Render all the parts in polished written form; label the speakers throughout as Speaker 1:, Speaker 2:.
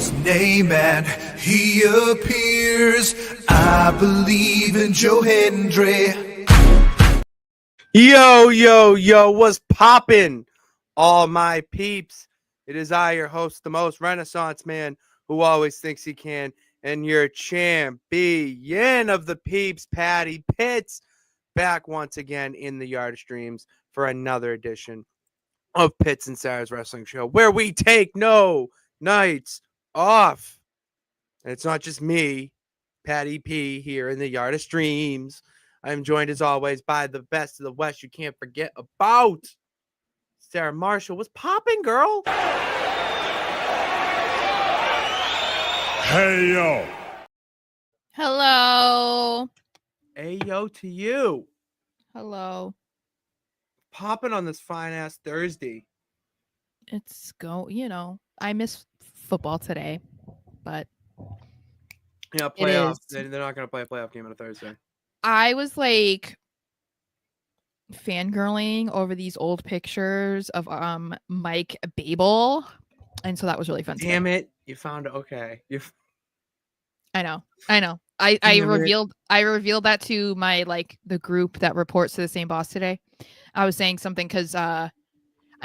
Speaker 1: his name and he appears. I believe in Joe Hendry.
Speaker 2: Yo, what's poppin'? All my peeps. It is I, your host, the most Renaissance man who always thinks he can, and your champion of the peeps, Patty Pitts, back once again in the Yard of Streams for another edition of Pitts and Sara's Wrestling Show, where we take no nights off. And it's not just me, Patty P, here in the Yard of Streams. I'm joined as always by the best of the West you can't forget about. Sara Marshall. What's popping, girl?
Speaker 3: Hey, yo.
Speaker 4: Hello.
Speaker 2: Hey, yo, to you.
Speaker 4: Hello.
Speaker 2: Popping on this fine ass Thursday.
Speaker 4: I miss football today, but
Speaker 2: Yeah, playoffs. They're not going to play a playoff game on a Thursday.
Speaker 4: I was like fangirling over these old pictures of Mike Babel, and so that was really fun.
Speaker 2: Damn it. You found it. Okay.
Speaker 4: I know. I revealed that to my the group that reports to the same boss today. I was saying something because I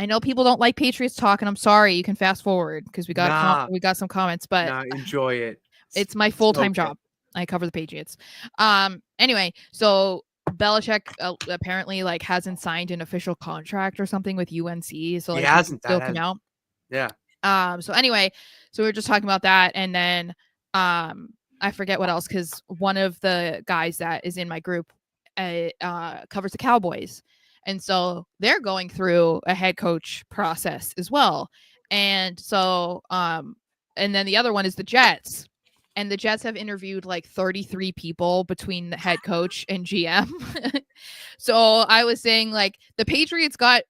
Speaker 4: know people don't like Patriots talk, and I'm sorry. You can fast forward because we got some comments, but
Speaker 2: enjoy it.
Speaker 4: It's my full-time job. I cover the Patriots. Anyway, so Belichick apparently hasn't signed an official contract or something with UNC, so
Speaker 2: he hasn't.
Speaker 4: Still come out.
Speaker 2: Yeah.
Speaker 4: So anyway, so we were just talking about that, and then I forget what else because one of the guys that is in my group covers the Cowboys, and so they're going through a head coach process as well, and so and then the other one is the Jets. And the Jets have interviewed 33 people between the head coach and GM. So I was saying the Patriots got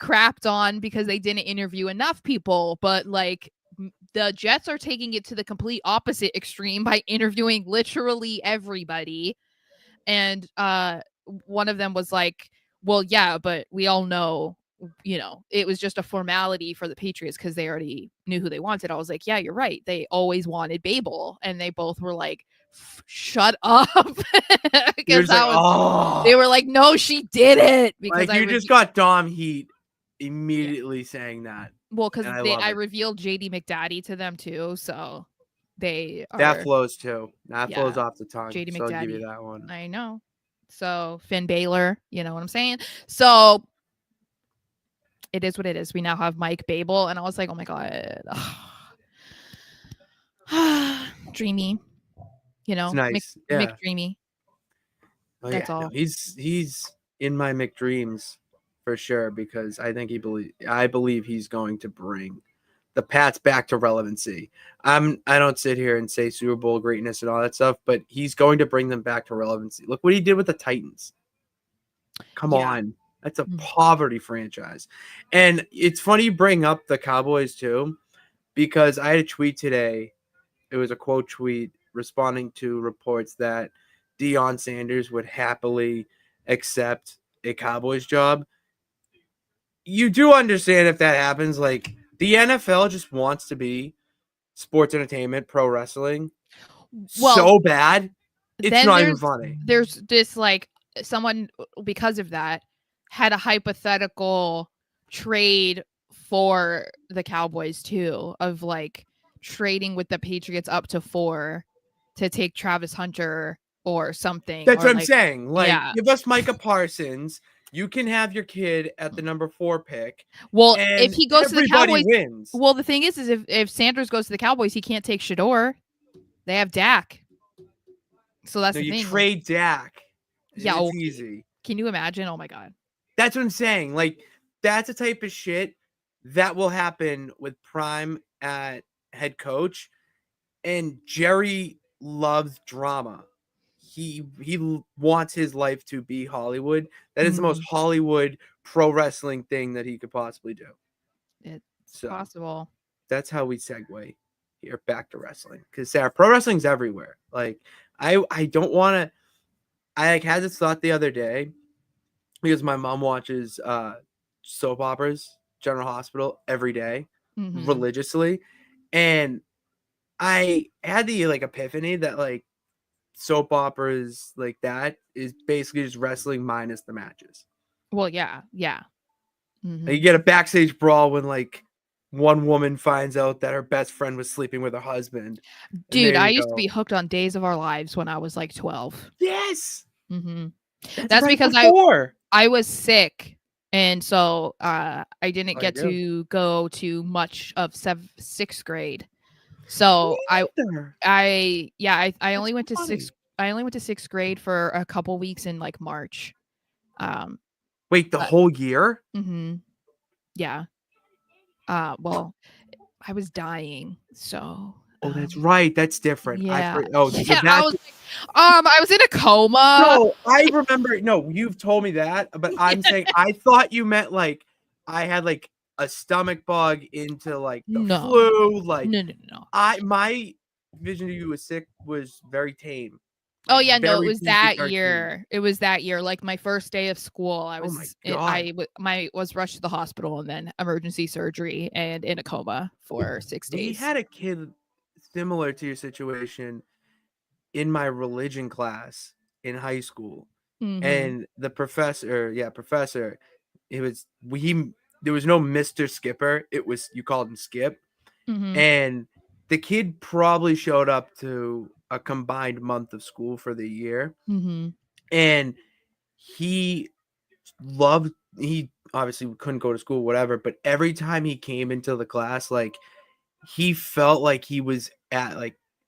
Speaker 4: crapped on because they didn't interview enough people, but the Jets are taking it to the complete opposite extreme by interviewing literally everybody. And one of them was like, well, yeah, but we all know, it was just a formality for the Patriots because they already knew who they wanted. I was like, yeah, you're right. They always wanted Babel. And they both were like, shut up. Because they were like, no, she did it. Because
Speaker 2: you just got Dom heat immediately saying that.
Speaker 4: Well, because I revealed JD McDaddy to them too. So
Speaker 2: that flows too. That flows off the tongue.
Speaker 4: JD
Speaker 2: so
Speaker 4: McDaddy.
Speaker 2: I'll give you that one.
Speaker 4: I know. So Finn Balor, you know what I'm saying? So it is what it is. We now have Mike Babel, and I was like, oh my god, dreamy,
Speaker 2: It's nice.
Speaker 4: McDreamy.
Speaker 2: Oh,
Speaker 4: that's all.
Speaker 2: No, he's in my McDreams for sure because I believe he's going to bring the Pats back to relevancy. I don't sit here and say Super Bowl greatness and all that stuff, but he's going to bring them back to relevancy. Look what he did with the Titans. Come on. That's a poverty franchise. And it's funny you bring up the Cowboys too, because I had a tweet today. It was a quote tweet responding to reports that Deion Sanders would happily accept a Cowboys job. You do understand if that happens, the NFL just wants to be sports entertainment, pro wrestling so bad. It's not even funny.
Speaker 4: There's this someone because of that had a hypothetical trade for the Cowboys too of trading with the Patriots up to 4 to take Travis Hunter or something.
Speaker 2: That's what I'm saying. Give us Micah Parsons. You can have your kid at the number 4 pick.
Speaker 4: Well, if he goes to the Cowboys,
Speaker 2: wins.
Speaker 4: Well, the thing is if Sanders goes to the Cowboys, he can't take Shador. They have Dak. So that's the thing.
Speaker 2: You trade Dak.
Speaker 4: Yeah,
Speaker 2: it's easy.
Speaker 4: Can you imagine? Oh my god.
Speaker 2: That's what I'm saying. That's the type of shit that will happen with Prime at head coach. And Jerry loves drama. He wants his life to be Hollywood. That is the most Hollywood pro wrestling thing that he could possibly do.
Speaker 4: It's possible.
Speaker 2: That's how we segue here back to wrestling. Because Sara, pro wrestling's everywhere. I don't want to. I had this thought the other day because my mom watches soap operas, General Hospital every day, religiously, and I had the like epiphany that like soap operas like that is basically just wrestling minus the matches.
Speaker 4: Well, yeah.
Speaker 2: Like, you get a backstage brawl when like one woman finds out that her best friend was sleeping with her husband. And
Speaker 4: Dude,
Speaker 2: there
Speaker 4: I
Speaker 2: you
Speaker 4: used to
Speaker 2: go.
Speaker 4: be hooked on Days of Our Lives when I was like 12.
Speaker 2: Yes.
Speaker 4: That's
Speaker 2: right
Speaker 4: because
Speaker 2: before.
Speaker 4: I was sick, and so I didn't
Speaker 2: Oh,
Speaker 4: get
Speaker 2: you do?
Speaker 4: to go to much of sixth grade. So
Speaker 2: Neither.
Speaker 4: I only
Speaker 2: That's
Speaker 4: went to
Speaker 2: funny.
Speaker 4: sixth grade for a couple weeks in like March.
Speaker 2: Wait, the
Speaker 4: But-
Speaker 2: whole year?
Speaker 4: Yeah. Well, I was dying, so
Speaker 2: Oh, that's right. That's different.
Speaker 4: yeah.
Speaker 2: Oh,
Speaker 4: Yeah,
Speaker 2: that.
Speaker 4: I was in a coma.
Speaker 2: No, I remember. No, you've told me that, but I'm saying I thought you meant like I had like a stomach bug into like the
Speaker 4: No.
Speaker 2: flu. Like
Speaker 4: No.
Speaker 2: my vision of you was very tame.
Speaker 4: Oh
Speaker 2: Like,
Speaker 4: yeah, no, it
Speaker 2: very
Speaker 4: was that
Speaker 2: PG-13.
Speaker 4: year. It was that year. Like my first day of school, I
Speaker 2: Oh
Speaker 4: was
Speaker 2: my God.
Speaker 4: was rushed to the hospital and then emergency surgery and in a coma for 6
Speaker 2: We
Speaker 4: days.
Speaker 2: had a kid similar to your situation in my religion class in high school. And the professor, it was there was no Mr. Skipper. It was, you called him Skip. And the kid probably showed up to a combined month of school for the year. And he obviously couldn't go to school, whatever, but every time he came into the class, like he felt like he was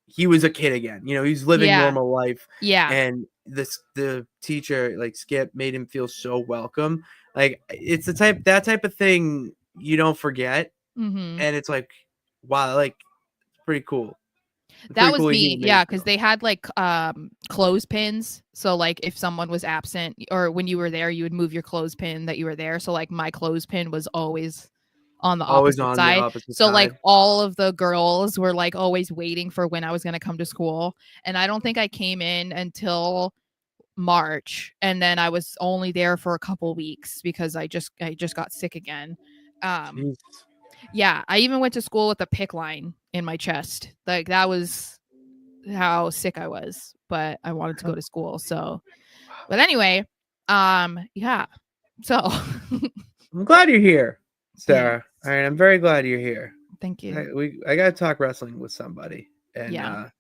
Speaker 2: he was a kid again. You know, he's living
Speaker 4: Yeah.
Speaker 2: normal life.
Speaker 4: Yeah.
Speaker 2: And the teacher, like Skip, made him feel so welcome. Like it's that type of thing you don't forget. And it's like, wow, like it's pretty cool. It's
Speaker 4: That
Speaker 2: pretty
Speaker 4: was
Speaker 2: cool he
Speaker 4: me.
Speaker 2: made
Speaker 4: Yeah,
Speaker 2: it
Speaker 4: because
Speaker 2: feel.
Speaker 4: they had like clothespins. So like if someone was absent or when you were there, you would move your clothespin that you were there. So like my clothespin was always on the
Speaker 2: Always
Speaker 4: opposite
Speaker 2: on the
Speaker 4: side.
Speaker 2: opposite
Speaker 4: So like
Speaker 2: side.
Speaker 4: all of the girls were like always waiting for when I was gonna come to school. And I don't think I came in until March. And then I was only there for a couple weeks because I just got sick again.
Speaker 2: Jeez.
Speaker 4: Yeah, I even went to school with a PICC line in my chest. Like that was how sick I was, but I wanted to go to school. So, but anyway, yeah. So,
Speaker 2: I'm glad you're here, Sarah. All right, I'm very glad you're here.
Speaker 4: thank you.
Speaker 2: I gotta talk wrestling with somebody, and
Speaker 4: Yeah.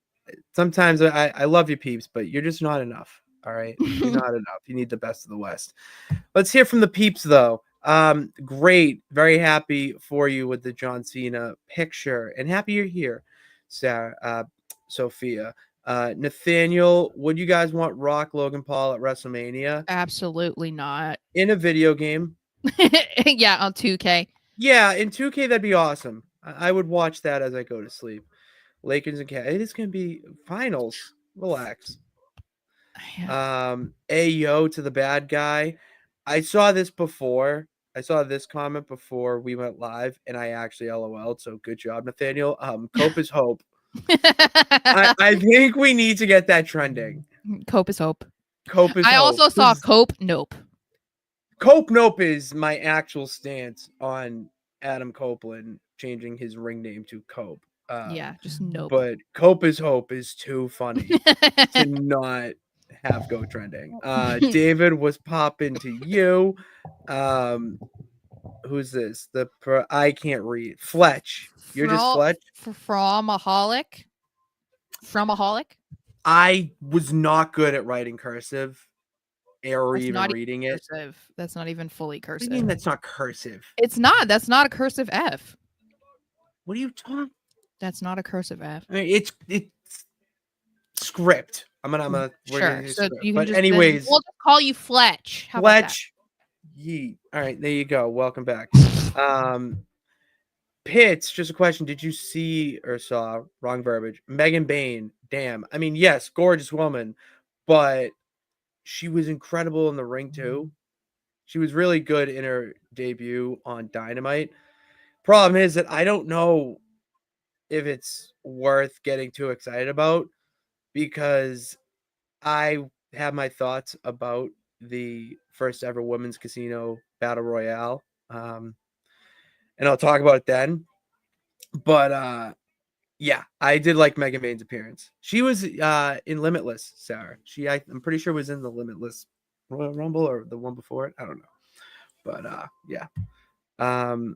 Speaker 2: sometimes I love you, Peeps, but you're just not enough. All right, you're not enough. You need the best of the West. Let's hear from the Peeps, though. Great, very happy for you with the John Cena picture, and happy you're here, Sarah, Sophia. Nathaniel, would you guys want Rock Logan Paul at WrestleMania
Speaker 4: Absolutely not.
Speaker 2: in a video game?
Speaker 4: Yeah, on 2K.
Speaker 2: Yeah, in 2K, that'd be awesome. I would watch that as I go to sleep. Lakers and Cavs. It is going to be finals. Relax.
Speaker 4: Yeah.
Speaker 2: Ayo to the bad guy. I saw this before. I saw this comment before we went live, and I actually LOL'd. So good job, Nathaniel. Cope is hope. I think we need to get that trending.
Speaker 4: Cope is hope.
Speaker 2: Cope is
Speaker 4: I
Speaker 2: hope.
Speaker 4: also saw Cope Nope.
Speaker 2: Cope Nope is my actual stance on Adam Copeland changing his ring name to Cope.
Speaker 4: Yeah, just nope.
Speaker 2: But Cope is hope is too funny to not have go trending. David was popping to you. Who's this? I can't read. Fletch. You're just Fletch?
Speaker 4: From a holic.
Speaker 2: I was not good at writing cursive or
Speaker 4: That's
Speaker 2: even reading it.
Speaker 4: Cursive. That's not even fully
Speaker 2: What do
Speaker 4: cursive.
Speaker 2: you mean that's not cursive?
Speaker 4: It's not. That's not a cursive F.
Speaker 2: What are you talking?
Speaker 4: That's not a cursive F.
Speaker 2: I mean, it's script.
Speaker 4: Sure. So you can
Speaker 2: but
Speaker 4: just
Speaker 2: anyways,
Speaker 4: we'll just call you Fletch. How about that?
Speaker 2: Fletch. Yeet. All right, there you go. Welcome back. Pitts, just a question. Did you see or saw, wrong verbiage, Megan Bain? Damn. I mean, yes, gorgeous woman, but she was incredible in the ring too. She was really good in her debut on Dynamite. Problem is that I don't know if it's worth getting too excited about because I have my thoughts about the first ever women's casino battle royale. And I'll talk about it then. But Yeah, I did like Megan Main's appearance. She was in Limitless, Sarah. I'm pretty sure was in the Limitless Royal Rumble or the one before it. I don't know. But yeah. All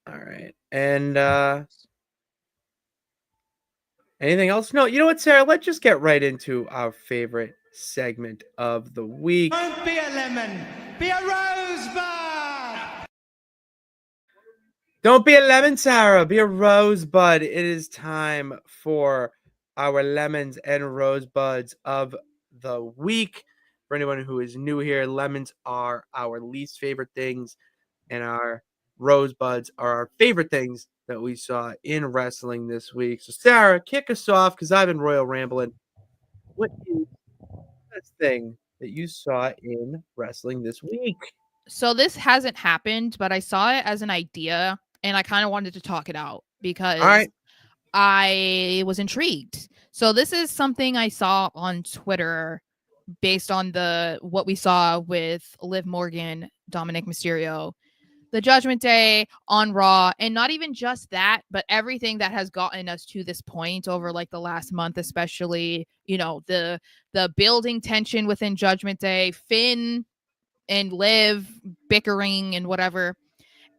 Speaker 2: right. And anything else? No, you know what, Sarah? Let's just get right into our favorite segment of the week.
Speaker 3: Don't be a lemon, be a rosebud.
Speaker 2: Don't be a lemon, Sarah. Be a rosebud. It is time for our lemons and rosebuds of the week. For anyone who is new here, lemons are our least favorite things, and our rosebuds are our favorite things that we saw in wrestling this week. So, Sarah, kick us off because I've been royal rambling. What is the best thing that you saw in wrestling this week?
Speaker 4: So this hasn't happened, but I saw it as an idea and I kind of wanted to talk it out because
Speaker 2: All right.
Speaker 4: I was intrigued. So this is something I saw on Twitter based on what we saw with Liv Morgan, Dominic Mysterio, the Judgment Day on Raw, and not even just that, but everything that has gotten us to this point over like the last month, especially, you know, the building tension within Judgment Day, Finn and Liv bickering and whatever.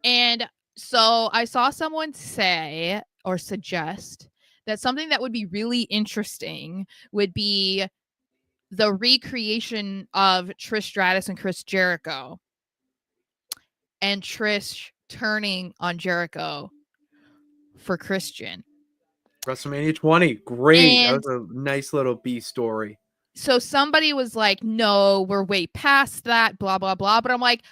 Speaker 4: And so I saw someone say or suggest that something that would be really interesting would be the recreation of Trish Stratus and Chris Jericho, and Trish turning on Jericho for Christian.
Speaker 2: WrestleMania 20. Great.
Speaker 4: And
Speaker 2: that was a nice little B story.
Speaker 4: so somebody was like, no, we're way past that, blah, blah, blah. But I'm like,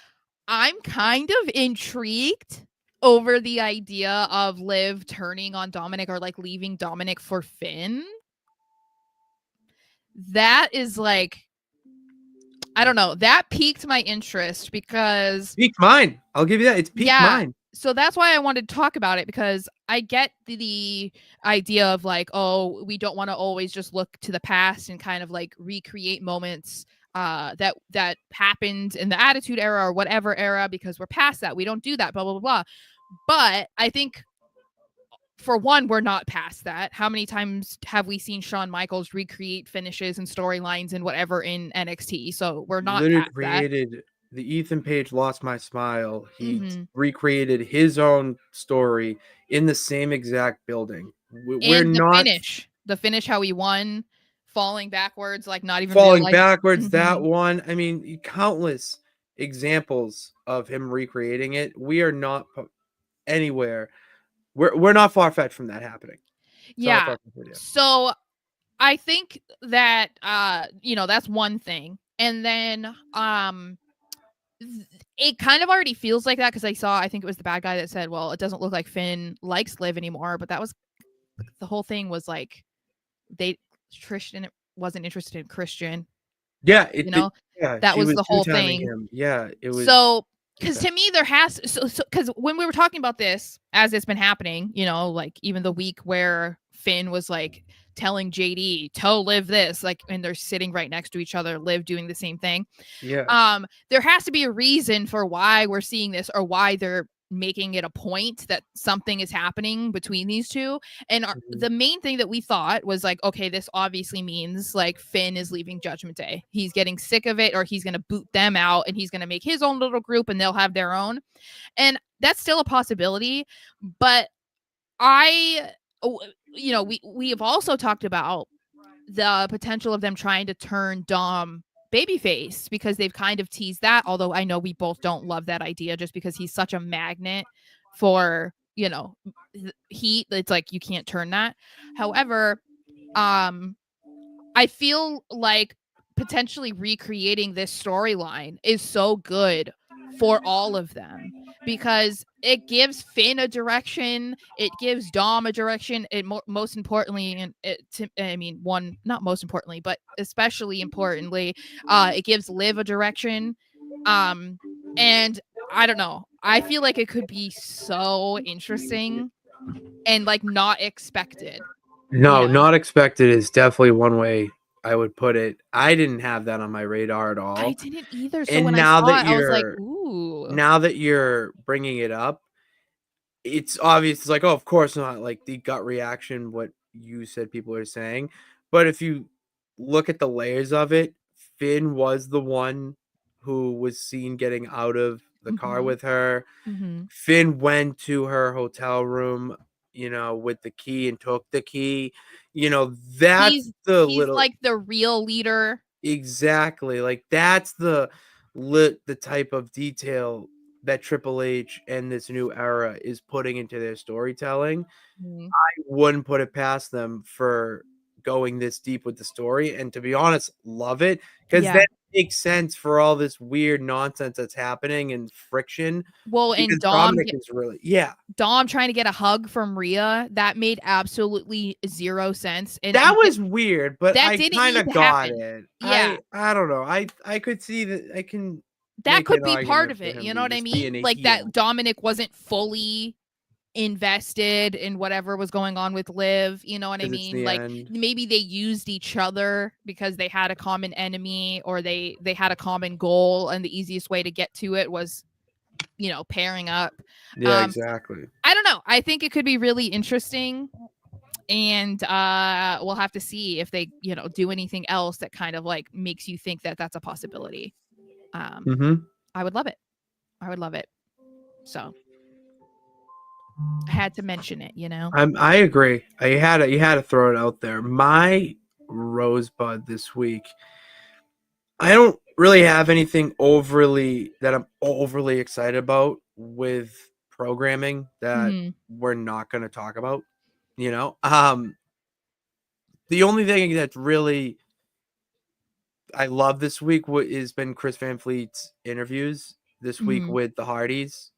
Speaker 4: I'm kind of intrigued over the idea of Liv turning on Dominic or like leaving Dominic for Finn. That is like, I don't know. That piqued my interest because
Speaker 2: Piqued mine. I'll give you that. It's piqued mine.
Speaker 4: So that's why I wanted to talk about it, because I get the idea of like, oh, we don't want to always just look to the past and kind of like recreate moments that happened in the Attitude Era or whatever era, because we're past that. We don't do that, blah, blah, blah, blah. But I think, for one, we're not past that. How many times have we seen Shawn Michaels recreate finishes and storylines and whatever in NXT? So we're not
Speaker 2: Literally
Speaker 4: past
Speaker 2: created the Ethan Page Lost My Smile. He
Speaker 4: Mhm.
Speaker 2: recreated his own story in the same exact building. We're
Speaker 4: And
Speaker 2: not
Speaker 4: the finish, how he won, falling backwards, like not even
Speaker 2: falling
Speaker 4: realize-
Speaker 2: backwards. That
Speaker 4: Mhm.
Speaker 2: one, I mean, countless examples of him recreating it. We are not anywhere. We're not far fetched from that happening.
Speaker 4: Yeah. So I think that that's one thing. And then it kind of already feels like that, because I think it was the bad guy that said, well, it doesn't look like Finn likes Liv anymore, but that was the whole thing, was like Trish wasn't interested in Christian.
Speaker 2: Yeah,
Speaker 4: that was the whole thing.
Speaker 2: Him. Yeah, it was.
Speaker 4: So, because to me, there has because when we were talking about this as it's been happening, like even the week where Finn was like telling JD to Liv this, like, and they're sitting right next to each other, Liv doing the same thing.
Speaker 2: Yeah.
Speaker 4: There has to be a reason for why we're seeing this, or why they're making it a point that something is happening between these two. And the main thing that we thought was like, okay, this obviously means like Finn is leaving Judgment Day. He's getting sick of it, or he's going to boot them out and he's going to make his own little group and they'll have their own. And that's still a possibility. But we have also talked about the potential of them trying to turn Dom babyface, because they've kind of teased that, although I know we both don't love that idea, just because he's such a magnet for heat. It's like you can't turn that. However, I feel like potentially recreating this storyline is so good for all of them, because it gives Finn a direction, it gives Dom a direction, it most importantly, and not most importantly, but especially importantly, it gives Liv a direction. And I don't know, I feel like it could be so interesting and like not expected.
Speaker 2: No, not expected is definitely one way I would put it. I didn't have that on my radar at all.
Speaker 4: I didn't either. So
Speaker 2: and
Speaker 4: when
Speaker 2: now
Speaker 4: I saw
Speaker 2: that
Speaker 4: it, I was like, ooh.
Speaker 2: Now that you're bringing it up, it's obvious. It's like, oh, of course not. Like the gut reaction, what you said people are saying. But if you look at the layers of it, Finn was the one who was seen getting out of the car
Speaker 4: Mhm.
Speaker 2: with her.
Speaker 4: Mhm.
Speaker 2: Finn went to her hotel room, with the key and took the key. That's the
Speaker 4: He's
Speaker 2: little
Speaker 4: like the real leader.
Speaker 2: exactly like that's the type of detail that Triple H and this new era is putting into their storytelling.
Speaker 4: Mhm.
Speaker 2: I wouldn't put it past them for going this deep with the story, and to be honest, love it because
Speaker 4: Yeah.
Speaker 2: that makes sense for all this weird nonsense that's happening and friction.
Speaker 4: Well, and
Speaker 2: Because Dominic is really, yeah,
Speaker 4: Dom trying to get a hug from Rhea, that made absolutely 0 sense, and
Speaker 2: that was weird, but
Speaker 4: that
Speaker 2: I
Speaker 4: didn't
Speaker 2: kind
Speaker 4: need
Speaker 2: of
Speaker 4: to
Speaker 2: got
Speaker 4: happen.
Speaker 2: it.
Speaker 4: Yeah.
Speaker 2: I don't know. I could see that. I can
Speaker 4: That
Speaker 2: make
Speaker 4: could
Speaker 2: an
Speaker 4: be part
Speaker 2: argument
Speaker 4: of
Speaker 2: for
Speaker 4: it,
Speaker 2: him
Speaker 4: you know what I
Speaker 2: just being
Speaker 4: mean?
Speaker 2: a
Speaker 4: Like, that
Speaker 2: heel.
Speaker 4: Dominic wasn't fully invested in whatever was going on with Liv, you know what I
Speaker 2: 'Cause it's
Speaker 4: mean?
Speaker 2: the
Speaker 4: Like,
Speaker 2: end.
Speaker 4: maybe they used each other because they had a common enemy, or they had a common goal, and the easiest way to get to it was, pairing up.
Speaker 2: Yeah,
Speaker 4: Um,
Speaker 2: exactly.
Speaker 4: I don't know. I think it could be really interesting, and we'll have to see if they, do anything else that kind of like makes you think that that's a possibility.
Speaker 2: Mm-hmm.
Speaker 4: I would love it. I would love it. So I had to mention it,
Speaker 2: I agree. You had to throw it out there. My rosebud this week. I don't really have anything that I'm overly excited about with programming that
Speaker 4: Mhm.
Speaker 2: we're not going to talk about. The only thing that's really I love this week has been Chris Van Fleet's interviews this week
Speaker 4: Mhm.
Speaker 2: with the Hardys.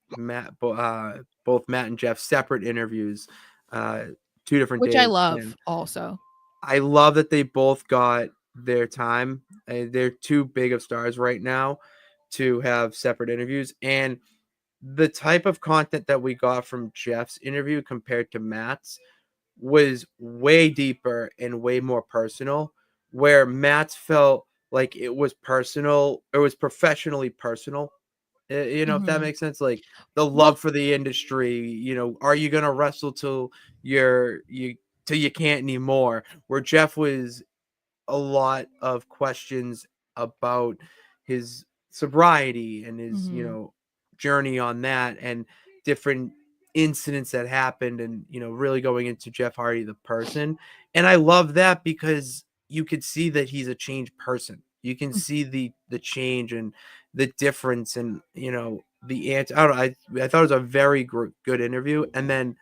Speaker 2: Both Matt and Jeff separate interviews, uh, 2 different
Speaker 4: Which I
Speaker 2: days,
Speaker 4: love
Speaker 2: and
Speaker 4: also.
Speaker 2: I love that they both got their time. They're too big of stars right now to have separate interviews, and the type of content that we got from Jeff's interview compared to Matt's was way deeper and way more personal, where Matt's felt like it was personal, it was professionally personal. If that
Speaker 4: Mhm.
Speaker 2: makes sense, like the
Speaker 4: Well,
Speaker 2: love for the industry, are you gonna wrestle till you can't anymore? Where Jeff was a lot of questions about his sobriety and his,
Speaker 4: mhm.
Speaker 2: journey on that and different incidents that happened and, really going into Jeff Hardy, the person. And I love that because you could see that he's a changed person. You can see the change and the difference and, the answer. I don't know. I thought it was a very good interview. And then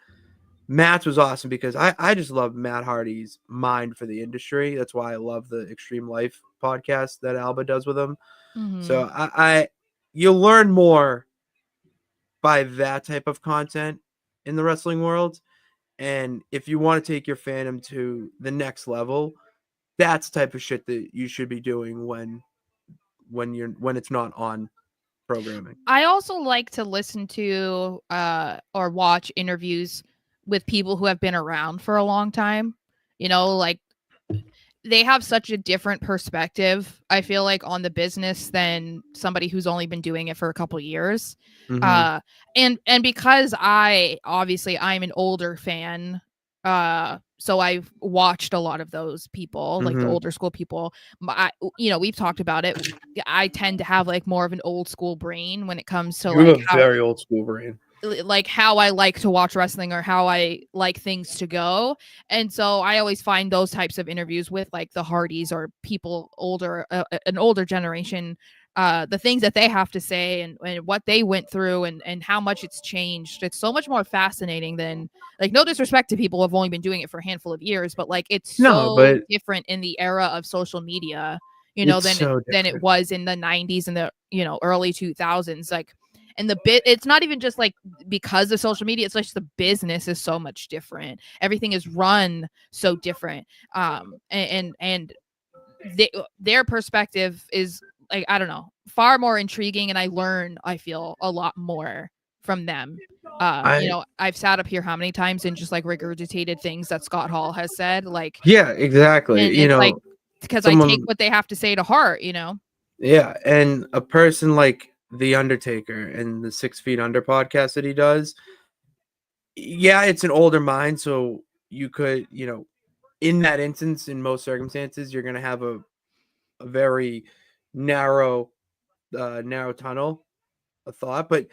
Speaker 2: Matt's was awesome because I just love Matt Hardy's mind for the industry. That's why I love the Extreme Life podcast that Alba does with him. So
Speaker 4: Mhm.
Speaker 2: you'll learn more by that type of content in the wrestling world. And if you want to take your fandom to the next level, that's the type of shit that you should be doing when it's not on programming.
Speaker 4: I also like to listen to or watch interviews with people who have been around for a long time. Like, they have such a different perspective, I feel like, on the business than somebody who's only been doing it for a couple years.
Speaker 2: Mm-hmm.
Speaker 4: And because I'm an older fan, so I've watched a lot of those people, like the
Speaker 2: Mm-hmm.
Speaker 4: older school people. We've talked about it. I tend to have like more of an old school brain when it comes to
Speaker 2: You
Speaker 4: like
Speaker 2: have a very old school brain.
Speaker 4: how I like to watch wrestling or how I like things to go. And so I always find those types of interviews with like the Hardys or people older, an older generation, the things that they have to say and what they went through and how much it's changed. It's so much more fascinating than, like, no disrespect to people who have only been doing it for a handful of years, but like it's
Speaker 2: No,
Speaker 4: so
Speaker 2: but
Speaker 4: different in the era of social media,
Speaker 2: it's
Speaker 4: than
Speaker 2: so
Speaker 4: than it
Speaker 2: different.
Speaker 4: was in the 90s and the, early 2000s. Like, and it's not even just like because of social media, it's like the business is so much different, everything is run so different, and their perspective is, like, I don't know, far more intriguing, and I feel a lot more from them.
Speaker 2: I
Speaker 4: I've sat up here how many times and just like regurgitated things that Scott Hall has said, like,
Speaker 2: Yeah, exactly.
Speaker 4: and it's like, because I take
Speaker 2: Someone
Speaker 4: what they have to say to heart.
Speaker 2: Yeah, and a person like The Undertaker and the 6 Feet Under podcast that he does, yeah, it's an older mind, so you could, in that instance, in most circumstances, you're gonna have a very narrow narrow tunnel of thought, but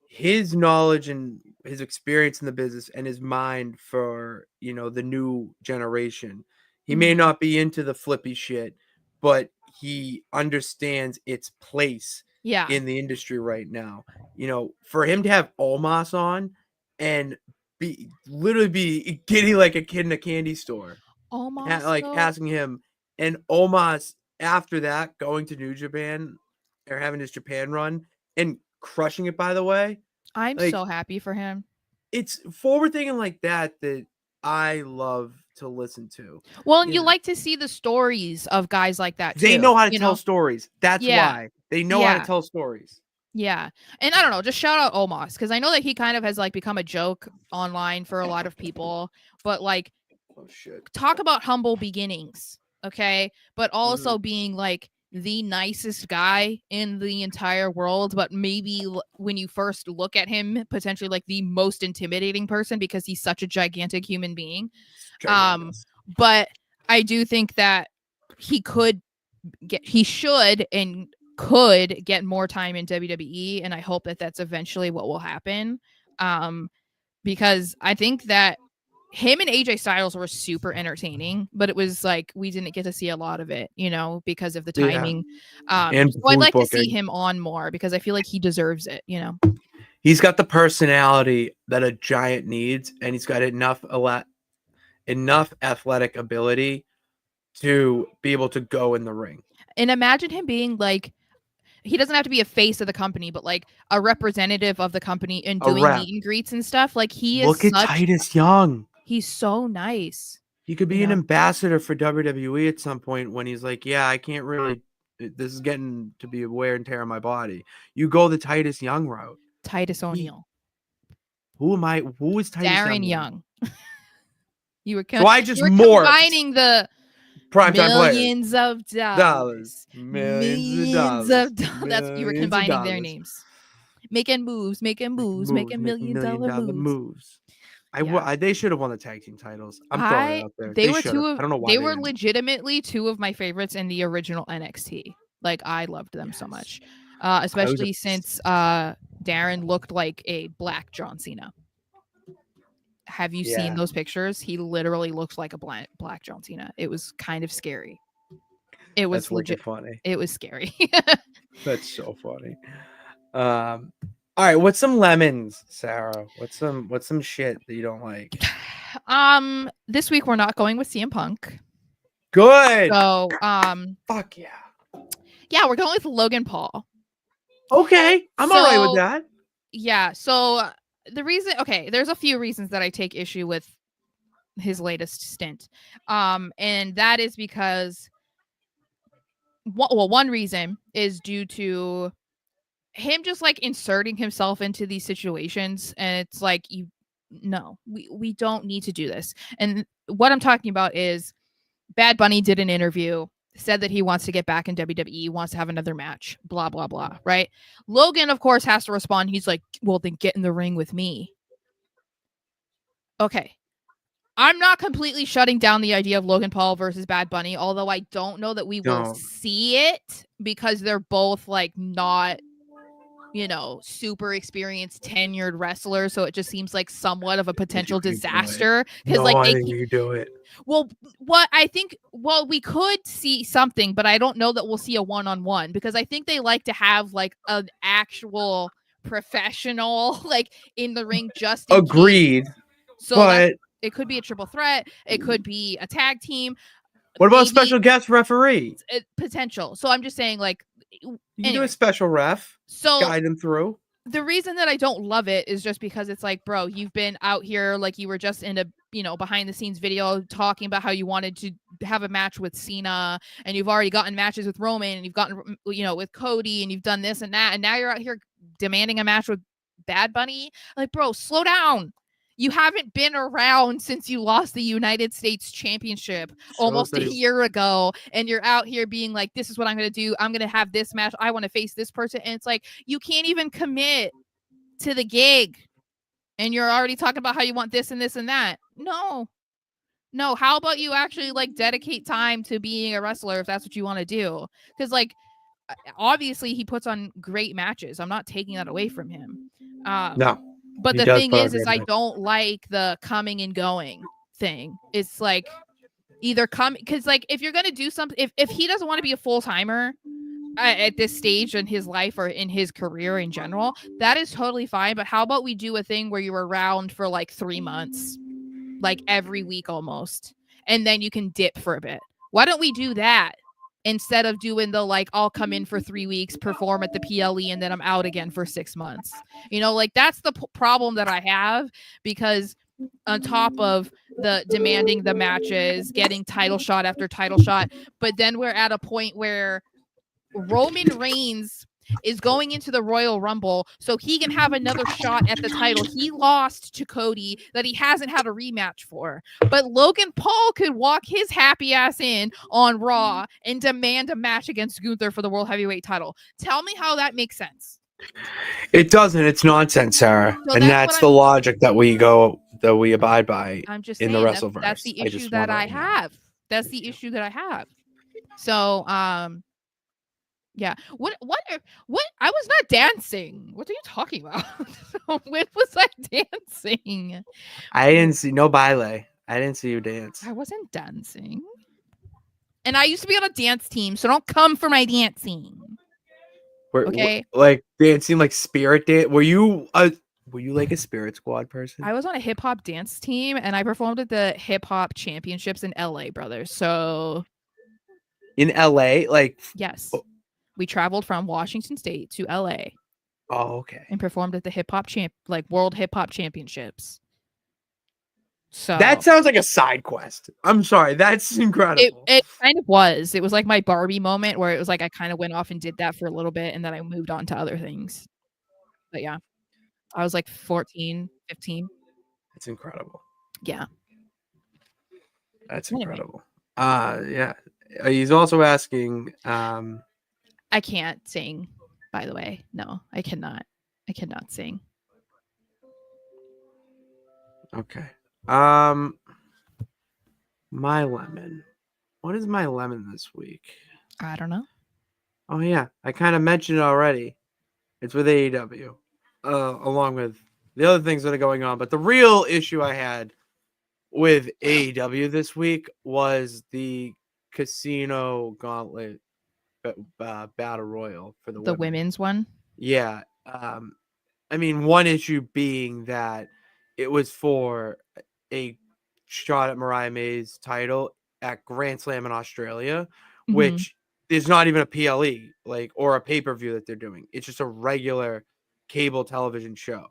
Speaker 2: his knowledge and his experience in the business and his mind for the new generation, he may
Speaker 4: Mhm.
Speaker 2: not be into the flippy shit, but he understands its place
Speaker 4: Yeah.
Speaker 2: in the industry right now. For him to have Omas on and literally be getting like a kid in a candy store,
Speaker 4: Almost
Speaker 2: like
Speaker 4: though.
Speaker 2: asking him, and Omas after that going to New Japan or having his Japan run and crushing it, by the way.
Speaker 4: I'm
Speaker 2: Like,
Speaker 4: so happy for him.
Speaker 2: it's forward thinking like that I love to listen to.
Speaker 4: Well, and you like to see the stories of guys like that
Speaker 2: They
Speaker 4: too,
Speaker 2: know how to
Speaker 4: you
Speaker 2: tell
Speaker 4: know?
Speaker 2: stories. That's
Speaker 4: Yeah.
Speaker 2: why. They know how to
Speaker 4: Yeah.
Speaker 2: tell stories.
Speaker 4: Yeah. And I don't know, just shout out Omos because I know that he kind of has like become a joke online for a lot of people, but like
Speaker 2: Oh shit.
Speaker 4: talk about humble beginnings, okay? But also
Speaker 2: Mhm.
Speaker 4: being like the nicest guy in the entire world, but maybe when you first look at him, potentially like the most intimidating person because he's such a gigantic human being.
Speaker 2: Gigantic.
Speaker 4: But I do think that he should and could get more time in WWE, and I hope that that's eventually what will happen. Because I think that him and AJ Styles were super entertaining, but it was like we didn't get to see a lot of it, because of the
Speaker 2: Yeah.
Speaker 4: timing.
Speaker 2: And
Speaker 4: So I'd like to see
Speaker 2: booking.
Speaker 4: him on more because I feel like he deserves it,
Speaker 2: He's got the personality that a giant needs, and he's got enough athletic ability to be able to go in the ring.
Speaker 4: And imagine him being like, he doesn't have to be a face of the company, but like a representative of the company and
Speaker 2: A
Speaker 4: doing
Speaker 2: rep.
Speaker 4: meet and greets and stuff. Like he is
Speaker 2: Look at Titus Young.
Speaker 4: he's so nice.
Speaker 2: He could be an ambassador for WWE at some point when he's like, yeah, I can't really, this is getting to be a wear and tear on my body. You go the Titus Young route.
Speaker 4: Titus O'Neil.
Speaker 2: Who am I? Who is Titus
Speaker 4: Darren
Speaker 2: Young?
Speaker 4: You were
Speaker 2: So I just
Speaker 4: you were
Speaker 2: morphed.
Speaker 4: combining the
Speaker 2: Primetime players.
Speaker 4: millions of dollars. Millions of dollars. That's you were
Speaker 2: Millions of
Speaker 4: combining their
Speaker 2: dollars.
Speaker 4: names. Making moves, making $1 million
Speaker 2: moves.
Speaker 4: Yeah.
Speaker 2: They should have won the tag team titles. I'm throwing it out there.
Speaker 4: They were
Speaker 2: should have. I don't know why
Speaker 4: they were
Speaker 2: didn't.
Speaker 4: legitimately two of my favorites in the original NXT. Like I loved them so much. Especially since Darren looked like a black John Cena. Have you seen those pictures? He literally looks like a black John Cena. It was kind of scary. It was legit
Speaker 2: funny.
Speaker 4: It was scary.
Speaker 2: That's so funny. All right, what's some lemons, Sarah? What's some shit that you don't like?
Speaker 4: This week we're not going with CM Punk.
Speaker 2: Good.
Speaker 4: So,
Speaker 2: fuck yeah.
Speaker 4: Yeah, we're going with Logan Paul.
Speaker 2: Okay, I'm all right with that.
Speaker 4: Yeah, so the reason, there's a few reasons that I take issue with his latest stint. And that is because one reason is due to him just like inserting himself into these situations, and it's like we don't need to do this. And what I'm talking about is Bad Bunny did an interview, said that he wants to get back in WWE, wants to have another match, blah blah blah, right? Logan of course has to respond. He's like, well, then get in the ring with me. Okay, I'm not completely shutting down the idea of Logan Paul versus Bad Bunny, although I don't know that we will see it because they're both like not, super experienced, tenured wrestlers. So it just seems like somewhat of a potential disaster. Because
Speaker 2: I think you do it.
Speaker 4: Well, we could see something, but I don't know that we'll see a one-on-one because I think they like to have like an actual professional like in the ring just in
Speaker 2: agreed.
Speaker 4: Case. So it could be a triple threat. It could be a tag team.
Speaker 2: What about a special guest referee?
Speaker 4: Potential. So I'm just saying, like,
Speaker 2: you can do a special ref. So guide them through.
Speaker 4: The reason that I don't love it is just because it's like, bro, you've been out here, like you were just in a, behind the scenes video talking about how you wanted to have a match with Cena, and you've already gotten matches with Roman, and you've gotten, with Cody, and you've done this and that, and now you're out here demanding a match with Bad Bunny. Like, bro, slow down. You haven't been around since you lost the United States Championship almost a year ago. And you're out here being like, this is what I'm going to do. I'm going to have this match. I want to face this person. And it's like, you can't even commit to the gig. and you're already talking about how you want this and this and that. No. How about you actually like dedicate time to being a wrestler if that's what you want to do? Because like obviously he puts on great matches. I'm not taking that away from him.
Speaker 2: No,
Speaker 4: but
Speaker 2: he
Speaker 4: the
Speaker 2: does
Speaker 4: thing
Speaker 2: put on
Speaker 4: is
Speaker 2: great
Speaker 4: I
Speaker 2: matches.
Speaker 4: don't like the coming and going thing. It's like either come, because like if you're gonna do something, if he doesn't want to be a full-timer at this stage in his life or in his career in general, that is totally fine. But how about we do a thing where you're around for like 3 months, like every week almost, and then you can dip for a bit? Why don't we do that instead of doing the like I'll come in for 3 weeks, perform at the PLE, and then I'm out again for 6 months? You know, like that's the problem that I have, because on top of the demanding the matches, getting title shot after title shot, but then we're at a point where Roman Reigns is going into the Royal Rumble so he can have another shot at the title. He lost to Cody that he hasn't had a rematch for. But Logan Paul could walk his happy ass in on Raw and demand a match against Gunther for the World Heavyweight title. Tell me how that makes sense.
Speaker 2: It doesn't. It's nonsense, Sarah.
Speaker 4: So
Speaker 2: and that's the logic that we abide by
Speaker 4: I'm just
Speaker 2: in
Speaker 4: saying
Speaker 2: the WrestleVerse.
Speaker 4: that's the issue that I have. That's the issue that I have. So, yeah. What I was not dancing. What are you talking about? When was I dancing?
Speaker 2: I didn't see no baile. I didn't see you dance.
Speaker 4: I wasn't dancing. And I used to be on a dance team, so don't come for my dancing. Okay.
Speaker 2: Like dancing, like spirit dance. Were you like a Spirit Squad person?
Speaker 4: I was on a hip hop dance team, and I performed at the hip hop championships in LA, brothers. So
Speaker 2: in LA, like
Speaker 4: yes, we traveled from Washington State to LA.
Speaker 2: Oh, okay.
Speaker 4: And performed at the hip hop World Hip Hop Championships. So
Speaker 2: that sounds like a side quest. I'm sorry, that's incredible.
Speaker 4: It kind of was. It was like my Barbie moment where it was like I kind of went off and did that for a little bit, and then I moved on to other things. But yeah, I was like 14, 15.
Speaker 2: That's incredible.
Speaker 4: Yeah.
Speaker 2: That's incredible. Yeah. He's also asking.
Speaker 4: I can't sing, by the way. No, I cannot. I cannot sing.
Speaker 2: Okay. My lemon. What is my lemon this week?
Speaker 4: I don't know.
Speaker 2: Oh yeah, I kind of mentioned it already. It's with AEW, along with the other things that are going on. But the real issue I had with AEW this week was the Casino Gauntlet Battle Royal for the
Speaker 4: women's one.
Speaker 2: Yeah. I mean, one issue being that it was for a shot at Mariah May's title at Grand Slam in Australia, which is not even a PLE or a pay-per-view that they're doing. It's just a regular cable television show.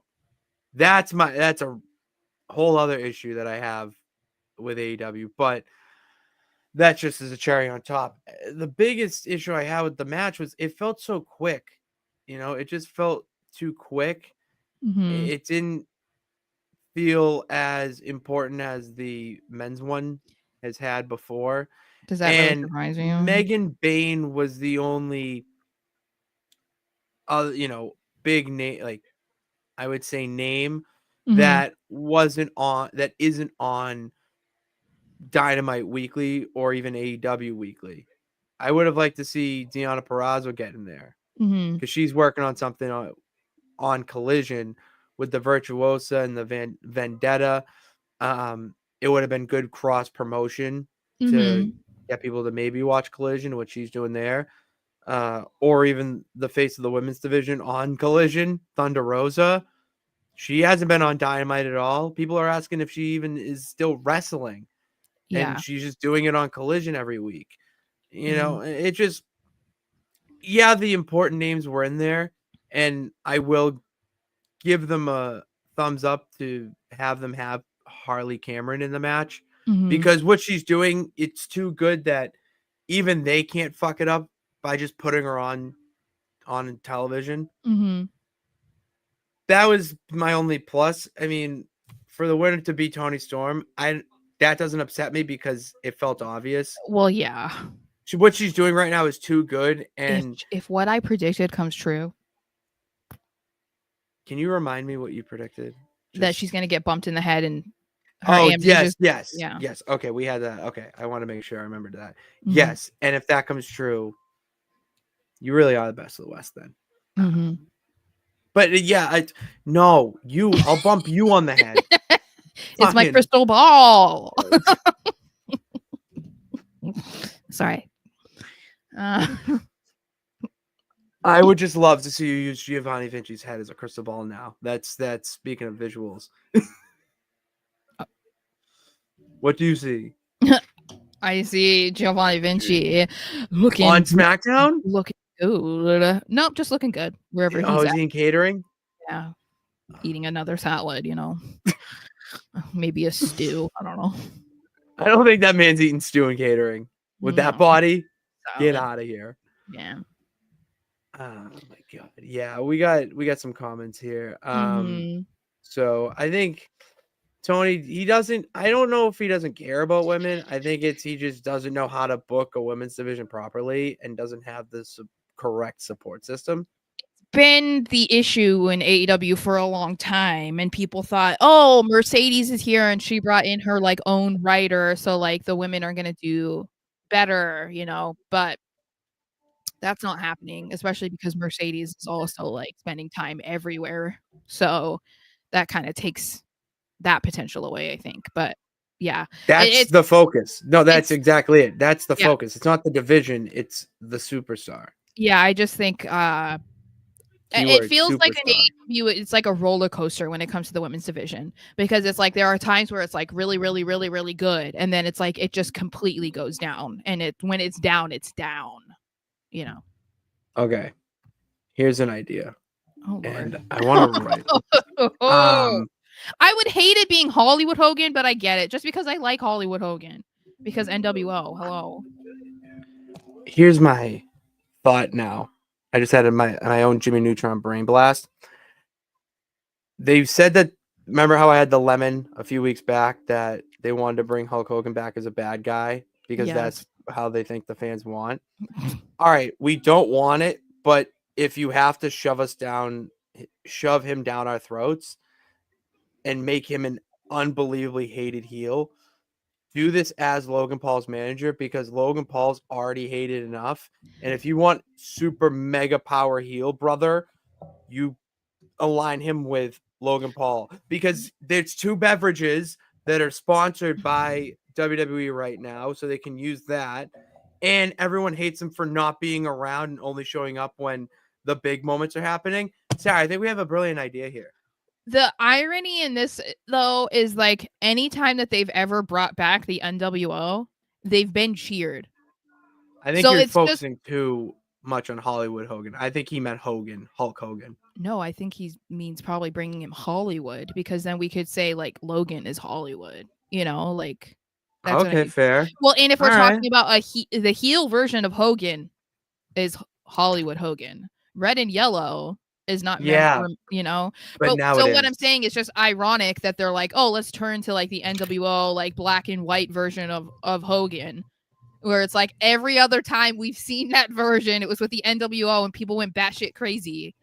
Speaker 2: That's a whole other issue that I have with AEW, but that just is a cherry on top. The biggest issue I had with the match was it felt so quick. It just felt too quick. It didn't feel as important as the men's one has had before.
Speaker 4: Does that really surprise you?
Speaker 2: Megan Bain was the only big name, I would say name that isn't on Dynamite Weekly or even AEW Weekly. I would have liked to see Deonna Purrazzo get in there because she's working on something on Collision with the Virtuosa and the Vendetta. It would have been good cross promotion to get people to maybe watch Collision, what she's doing there. Or even the face of the women's division on Collision, Thunder Rosa. She hasn't been on Dynamite at all. People are asking if she even is still wrestling.
Speaker 4: Yeah.
Speaker 2: And she's just doing it on Collision every week. It just, the important names were in there. And I will give them a thumbs up to have them have Harley Cameron in the match. Because what she's doing, it's too good that even they can't fuck it up by just putting her on television. That was my only plus. I mean, for the winner to be Toni Storm, that doesn't upset me because it felt obvious.
Speaker 4: Well, yeah.
Speaker 2: What she's doing right now is too good. And
Speaker 4: if what I predicted comes true.
Speaker 2: Can you remind me what you predicted?
Speaker 4: that she's going to get bumped in the head and her
Speaker 2: Oh,
Speaker 4: amnesia.
Speaker 2: yes.
Speaker 4: Yeah.
Speaker 2: Yes. Okay, we had that. Okay, I want to make sure I remembered that.
Speaker 4: Mhm.
Speaker 2: Yes, and if that comes true, you really are the best of the West then.
Speaker 4: Mhm.
Speaker 2: But yeah, I'll bump you on the head.
Speaker 4: It's my
Speaker 2: Fucking-
Speaker 4: crystal ball. Sorry.
Speaker 2: I would just love to see you use Giovanni Vinci's head as a crystal ball now. That's speaking of visuals. What do you see?
Speaker 4: I see Giovanni Vinci looking
Speaker 2: On SmackDown?
Speaker 4: looking good. Nope, just looking good wherever
Speaker 2: Oh,
Speaker 4: he's
Speaker 2: is
Speaker 4: at.
Speaker 2: he in catering?
Speaker 4: Yeah, eating another salad. Maybe a stew. I don't know.
Speaker 2: I don't think that man's eating stew and catering. With that
Speaker 4: No.
Speaker 2: body, get
Speaker 4: Salad.
Speaker 2: out of here.
Speaker 4: Yeah.
Speaker 2: Oh my god. Yeah, we got some comments here.
Speaker 4: Mhm.
Speaker 2: So I think Tony, I don't know if he doesn't care about women. I think he just doesn't know how to book a women's division properly and doesn't have the correct support system.
Speaker 4: Been the issue in AEW for a long time, and people thought, oh, Mercedes is here and she brought in her like own writer, so like the women are gonna do better, but that's not happening, especially because Mercedes is also like spending time everywhere, so that kind of takes that potential away, I think. But yeah,
Speaker 2: That's the focus. No, that's
Speaker 4: it's-
Speaker 2: exactly it. That's the
Speaker 4: yeah.
Speaker 2: focus. It's not the division, it's the superstar.
Speaker 4: Yeah, I just think it
Speaker 2: Keyword,
Speaker 4: feels like an
Speaker 2: superstar.
Speaker 4: AEW, it's like a roller coaster when it comes to the women's division, because it's like there are times where it's like really, really, really, really good, and then it's like it just completely goes down, and when it's down, it's down.
Speaker 2: Okay. Here's an idea.
Speaker 4: Oh Lord.
Speaker 2: And I want to write.
Speaker 4: I would hate it being Hollywood Hogan, but I get it just because I like Hollywood Hogan, because NWO. Hello.
Speaker 2: Here's my thought now. I just had my own Jimmy Neutron brain blast. They've said that, remember how I had the lemon a few weeks back that they wanted to bring Hulk Hogan back as a bad guy because that's how they think the fans want. All right, we don't want it, but if you have to shove him down our throats and make him an unbelievably hated heel, do this as Logan Paul's manager, because Logan Paul's already hated enough. And if you want super mega power heel, brother, you align him with Logan Paul, because there's two beverages that are sponsored by WWE right now, so they can use that. And everyone hates him for not being around and only showing up when the big moments are happening. Sarah, I think we have a brilliant idea here.
Speaker 4: The irony in this, though, is like anytime that they've ever brought back the NWO, they've been cheered.
Speaker 2: I think you're focusing too much on Hollywood Hogan. I think he meant Hulk Hogan.
Speaker 4: No, I think he means probably bringing him Hollywood, because then we could say like Logan is Hollywood, like. That's
Speaker 2: okay, fair.
Speaker 4: Well, and if we're talking about the heel version of Hogan is Hollywood Hogan. Red and yellow is not meant for,
Speaker 2: But now
Speaker 4: so what I'm saying is just ironic that they're like, oh, let's turn to like the NWO like black and white version of Hogan, where it's like every other time we've seen that version, it was with the NWO and people went batshit crazy.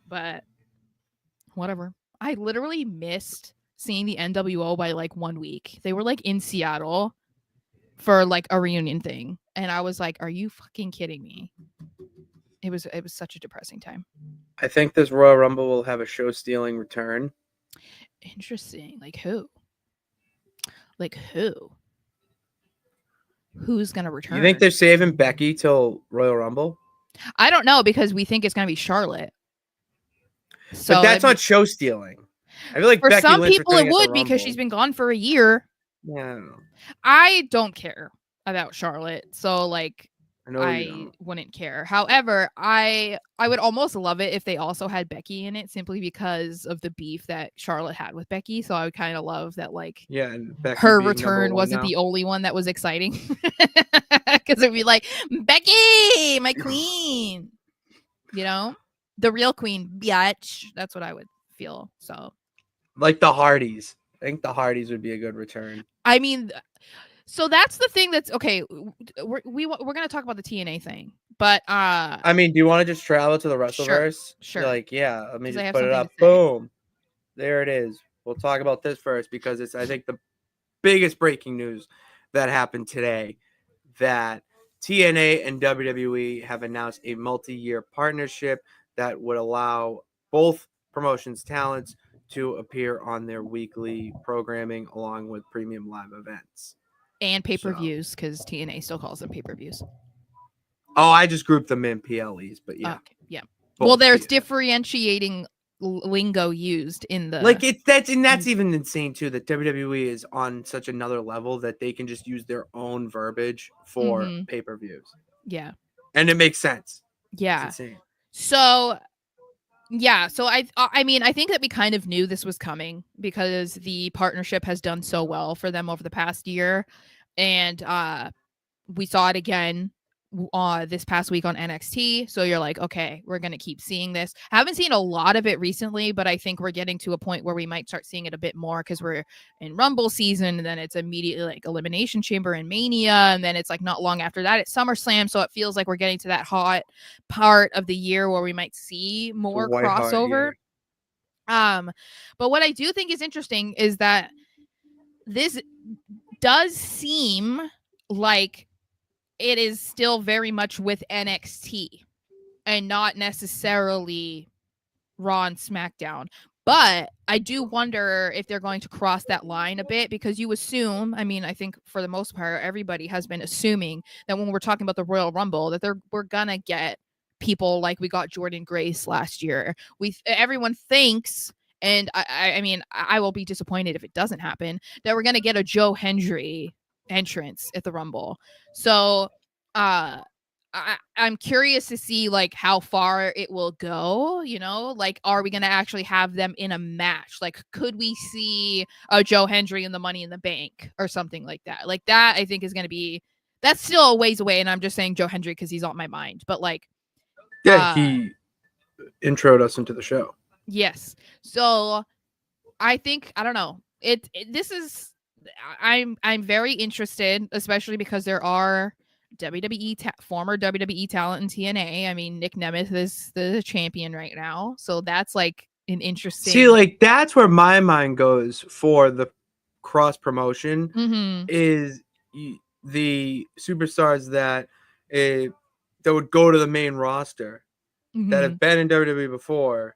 Speaker 4: But whatever. I literally missed seeing the NWO by like 1 week. They were like in Seattle for like a reunion thing, and I was like, are you fucking kidding me? It was such a depressing time.
Speaker 2: I think this Royal Rumble will have a show stealing return.
Speaker 4: Interesting. Like who? Who's gonna return?
Speaker 2: You think they're saving Becky till Royal Rumble?
Speaker 4: I don't know, because we think it's gonna be Charlotte. So
Speaker 2: but that's not show stealing. I feel like
Speaker 4: for
Speaker 2: Becky
Speaker 4: some
Speaker 2: Lynch
Speaker 4: people it would,
Speaker 2: Rumble.
Speaker 4: because she's been gone for a year.
Speaker 2: Yeah, I don't know.
Speaker 4: I don't care about Charlotte, so like
Speaker 2: I
Speaker 4: wouldn't care. However, I would almost love it if they also had Becky in it, simply because of the beef that Charlotte had with Becky. So I would kind of love that, like,
Speaker 2: and Becky
Speaker 4: her return wasn't the only one that was exciting, because it'd be like, Becky, my queen, the real queen, biatch. That's what I would feel. So,
Speaker 2: like the Hardys. I think the Hardys would be a good return.
Speaker 4: I mean, so that's the thing that's okay. We're going to talk about the TNA thing, but
Speaker 2: I mean, do you want to just travel to the Wrestleverse?
Speaker 4: Sure.
Speaker 2: You're like, yeah, let me just
Speaker 4: have
Speaker 2: put it
Speaker 4: something
Speaker 2: up.
Speaker 4: to say.
Speaker 2: Boom. there it is. We'll talk about this first because it's, I think, the biggest breaking news that happened today, that TNA and WWE have announced a multi-year partnership that would allow both promotions' talents to appear on their weekly programming along with premium live events.
Speaker 4: And pay-per-views, because TNA still calls them pay-per-views.
Speaker 2: Oh, I just grouped them in PLEs, but yeah.
Speaker 4: Okay, yeah.
Speaker 2: Both
Speaker 4: Well, there's
Speaker 2: TNA.
Speaker 4: differentiating lingo used in the
Speaker 2: Like that's even insane too, that WWE is on such another level that they can just use their own verbiage for pay-per-views.
Speaker 4: Yeah.
Speaker 2: And it makes sense.
Speaker 4: Yeah.
Speaker 2: It's insane.
Speaker 4: So I mean, I think that we kind of knew this was coming because the partnership has done so well for them over the past year, and we saw it again this past week on NXT. So you're like, okay, we're gonna keep seeing this. I haven't seen a lot of it recently, but I think we're getting to a point where we might start seeing it a bit more because we're in Rumble season, and then it's immediately like Elimination Chamber and Mania, and then it's like not long after that it's SummerSlam. So it feels like we're getting to that hot part of the year where we might see more crossover. But what I do think is interesting is that this does seem like it is still very much with NXT and not necessarily Raw and SmackDown. But I do wonder if they're going to cross that line a bit, because you assume, I mean, I think for the most part, everybody has been assuming that when we're talking about the Royal Rumble, that we're going to get people like we got Jordan Grace last year. Everyone thinks, and I mean, I will be disappointed if it doesn't happen, that we're going to get a Joe Hendry entrance at the Rumble. So I'm curious to see like how far it will go, you know, like are we going to actually have them in a match? Like could we see a Joe Hendry in the Money in the Bank or something like that? Like that I think is going to be, that's still a ways away, and I'm just saying Joe Hendry because he's on my mind, but like
Speaker 2: he introed us into the show.
Speaker 4: Yes. So I think, I don't know, this is, I'm very interested, especially because there are former WWE talent in TNA. I mean, Nick Nemeth is the champion right now, so that's like an interesting.
Speaker 2: See, like that's where my mind goes for the cross promotion is the superstars that would go to the main roster that have been in WWE before,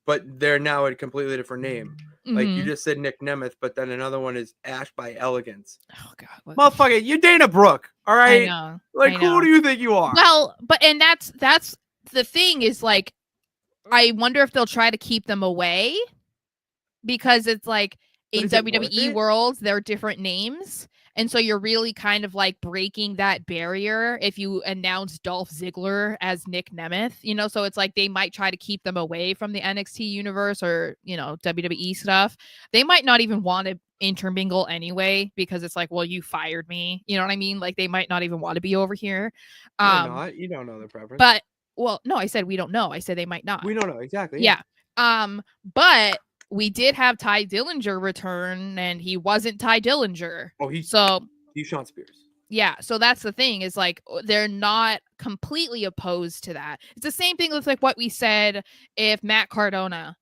Speaker 2: but they're now a completely different name. Like you just said Nick Nemeth, but then another one is Ash by Elegance.
Speaker 4: Oh God,
Speaker 2: motherfucker, you're Dana Brooke, all right?
Speaker 4: I know.
Speaker 2: Like, who do you think you are?
Speaker 4: Well, but and that's the thing is like, I wonder if they'll try to keep them away, because it's like in WWE worlds they're different names, and so you're really kind of like breaking that barrier if you announce Dolph Ziggler as Nick Nemeth, you know. So it's like they might try to keep them away from the NXT universe or, you know, WWE stuff. They might not even want to intermingle anyway, because it's like, well, you fired me, you know what I mean? Like they might not even want to be over here.
Speaker 2: Not. You don't know their preference.
Speaker 4: But well, no, I said we don't know. I said they might not.
Speaker 2: We don't know exactly.
Speaker 4: Yeah. But we did have Ty Dillinger return, and he wasn't Ty Dillinger.
Speaker 2: Oh, he's Sean Spears.
Speaker 4: Yeah, so that's the thing, is like they're not completely opposed to that. It's the same thing with like what we said if Matt Cardona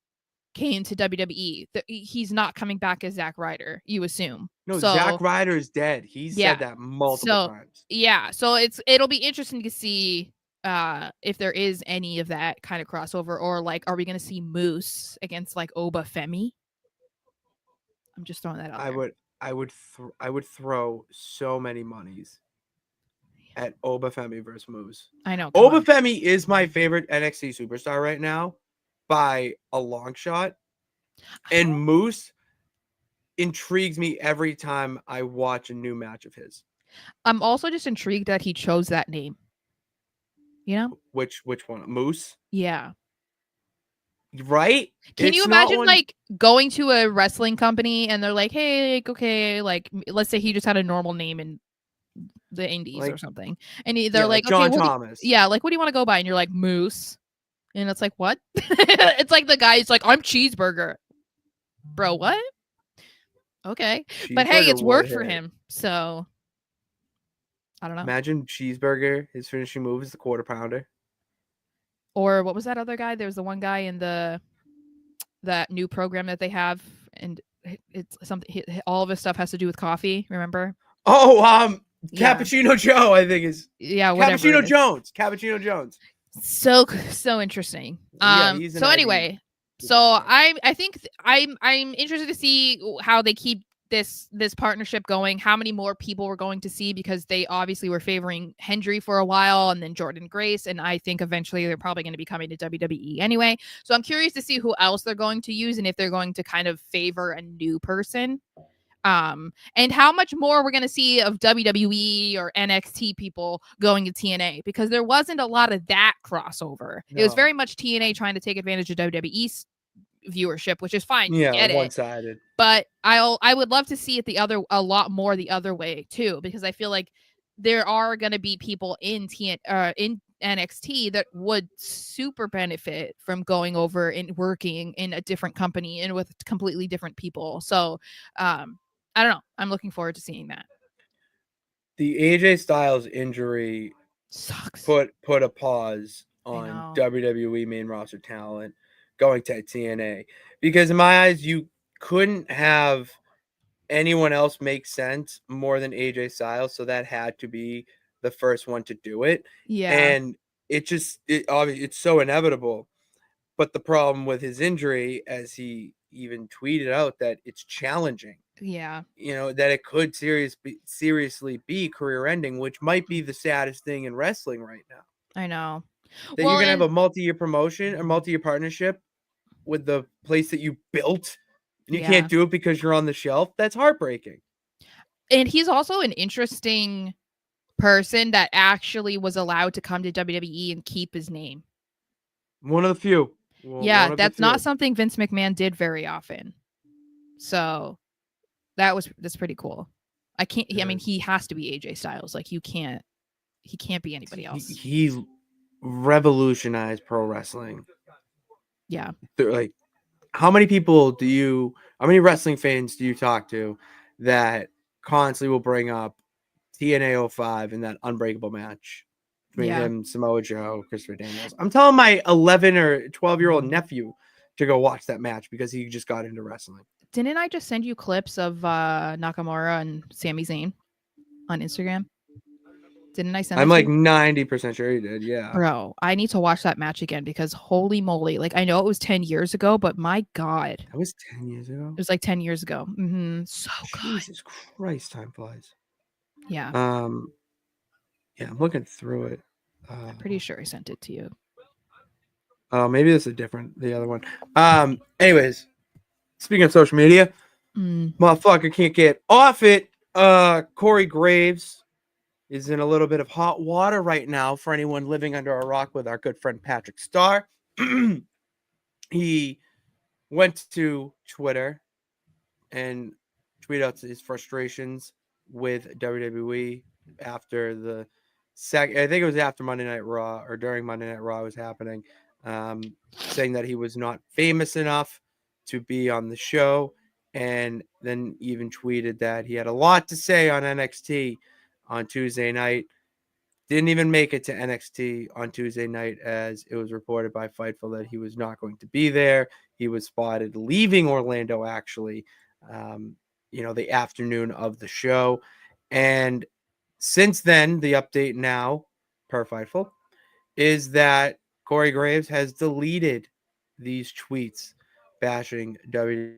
Speaker 4: came to WWE. He's not coming back as Zack Ryder, you assume.
Speaker 2: No, Zack Ryder is dead. He said that multiple times.
Speaker 4: Yeah, so it'll be interesting to see if there is any of that kind of crossover, or like, are we going to see Moose against like Oba Femi? I'm just throwing that out there.
Speaker 2: I would throw so many monies at Oba Femi versus Moose.
Speaker 4: I know.
Speaker 2: Oba Femi is my favorite NXT superstar right now by a long shot, and Moose intrigues me every time I watch a new match of his.
Speaker 4: I'm also just intrigued that he chose that name. You know,
Speaker 2: which one? Moose?
Speaker 4: Yeah.
Speaker 2: Right?
Speaker 4: Can you imagine like going to a wrestling company and they're like, hey, okay, like let's say he just had a normal name in the indies or something, and they're like,
Speaker 2: John
Speaker 4: okay,
Speaker 2: Thomas.
Speaker 4: Like, what do you want to go by? And you're like, Moose. And it's like, what? It's like the guy's like, I'm Cheeseburger. Bro, what? Okay. But hey, it's worked for him. So I don't know.
Speaker 2: Imagine Cheeseburger, his finishing move is the quarter pounder.
Speaker 4: Or what was that other guy? There was the one guy in the that new program that they have, and it's something. All of his stuff has to do with coffee. Remember?
Speaker 2: Oh,
Speaker 4: Yeah.
Speaker 2: Cappuccino Joe, I think is
Speaker 4: Whatever.
Speaker 2: Cappuccino Jones. Cappuccino Jones.
Speaker 4: So interesting.
Speaker 2: Yeah, he's an
Speaker 4: So
Speaker 2: ID.
Speaker 4: anyway, so I think I'm interested to see how they keep this partnership going, how many more people we're going to see, because they obviously were favoring Hendry for a while and then Jordan Grace, and I think eventually they're probably going to be coming to WWE anyway. So I'm curious to see who else they're going to use and if they're going to kind of favor a new person. And how much more we're going to see of WWE or NXT people going to TNA, because there wasn't a lot of that crossover. It was
Speaker 2: No.
Speaker 4: very much TNA trying to take advantage of WWE's viewership, which is fine.
Speaker 2: Yeah,
Speaker 4: Get it.
Speaker 2: one-sided.
Speaker 4: But I would love to see it a lot more the other way too, because I feel like there are going to be people in NXT that would super benefit from going over and working in a different company and with completely different people. So, I don't know. I'm looking forward to seeing that.
Speaker 2: The AJ Styles injury
Speaker 4: Sucks.
Speaker 2: put a pause on WWE main roster talent going to TNA, because in my eyes, you couldn't have anyone else make sense more than AJ Styles, so that had to be the first one to do it.
Speaker 4: Yeah.
Speaker 2: And obviously it's so inevitable. But the problem with his injury, as he even tweeted out, that it's challenging.
Speaker 4: Yeah.
Speaker 2: That it could seriously be career ending, which might be the saddest thing in wrestling right now.
Speaker 4: I know.
Speaker 2: That you're going to have a multi-year promotion, a multi-year partnership with the place that you built, and you can't do it because you're on the shelf. That's heartbreaking. And
Speaker 4: he's also an interesting person that actually was allowed to come to WWE and keep his name.
Speaker 2: One of the few.
Speaker 4: That's not something Vince McMahon did very often. So that's pretty cool. I mean, he has to be AJ Styles. Like, he can't be anybody else.
Speaker 2: He revolutionized pro wrestling.
Speaker 4: Yeah.
Speaker 2: Like, how many wrestling fans do you talk to that constantly will bring up TNA 05 and that unbreakable match between him, Samoa Joe, Christopher Daniels? I'm telling my 11 or 12-year-old nephew to go watch that match because he just got into wrestling.
Speaker 4: Didn't I just send you clips of Nakamura and Sami Zayn on Instagram? Didn't I send?
Speaker 2: I'm like 90% sure you did. Yeah,
Speaker 4: bro, I need to watch that match again, because holy moly! Like, I know it was 10 years ago, but my God,
Speaker 2: that was 10 years ago.
Speaker 4: It was like 10 years ago. So good.
Speaker 2: Jesus Christ, time flies.
Speaker 4: Yeah.
Speaker 2: Yeah, I'm looking through it.
Speaker 4: I'm pretty sure I sent it to you.
Speaker 2: Oh, maybe this is the other one. Anyways, speaking of social media, motherfucker can't get off it. Corey Graves is in a little bit of hot water right now for anyone living under a rock with our good friend Patrick Starr. He went to Twitter and tweeted out his frustrations with WWE after I think it was after Monday Night Raw, or during Monday Night Raw was happening, saying that he was not famous enough to be on the show, and then even tweeted that he had a lot to say on NXT on Tuesday night. Didn't even make it to NXT on Tuesday night, as it was reported by Fightful that he was not going to be there. He was spotted leaving Orlando, actually, the afternoon of the show. And since then, the update now, per Fightful, is that Corey Graves has deleted these tweets bashing WWE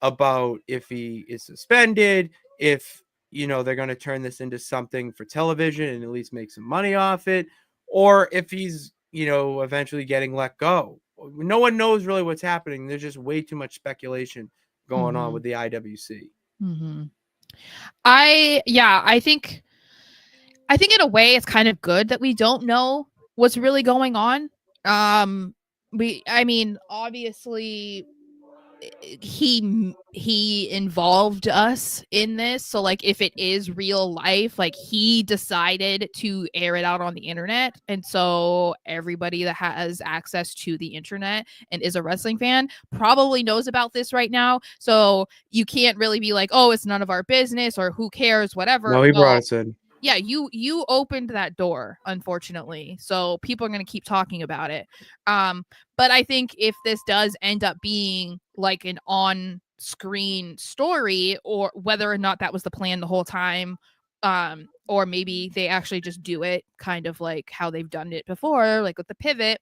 Speaker 2: about if he is suspended, if they're going to turn this into something for television and at least make some money off it, or if he's eventually getting let go. No one knows really what's happening. There's just way too much speculation going on with the IWC.
Speaker 4: I think in a way it's kind of good that we don't know what's really going on. Obviously he involved us in this, so like, if it is real life, like, he decided to air it out on the internet, and so everybody that has access to the internet and is a wrestling fan probably knows about this right now. So you can't really be like, oh, it's none of our business, or who cares, whatever.
Speaker 2: No, he brought us in.
Speaker 4: Yeah, you opened that door, unfortunately. So people are going to keep talking about it. But I think if this does end up being like an on-screen story, or whether or not that was the plan the whole time, or maybe they actually just do it kind of like how they've done it before, like with the pivot.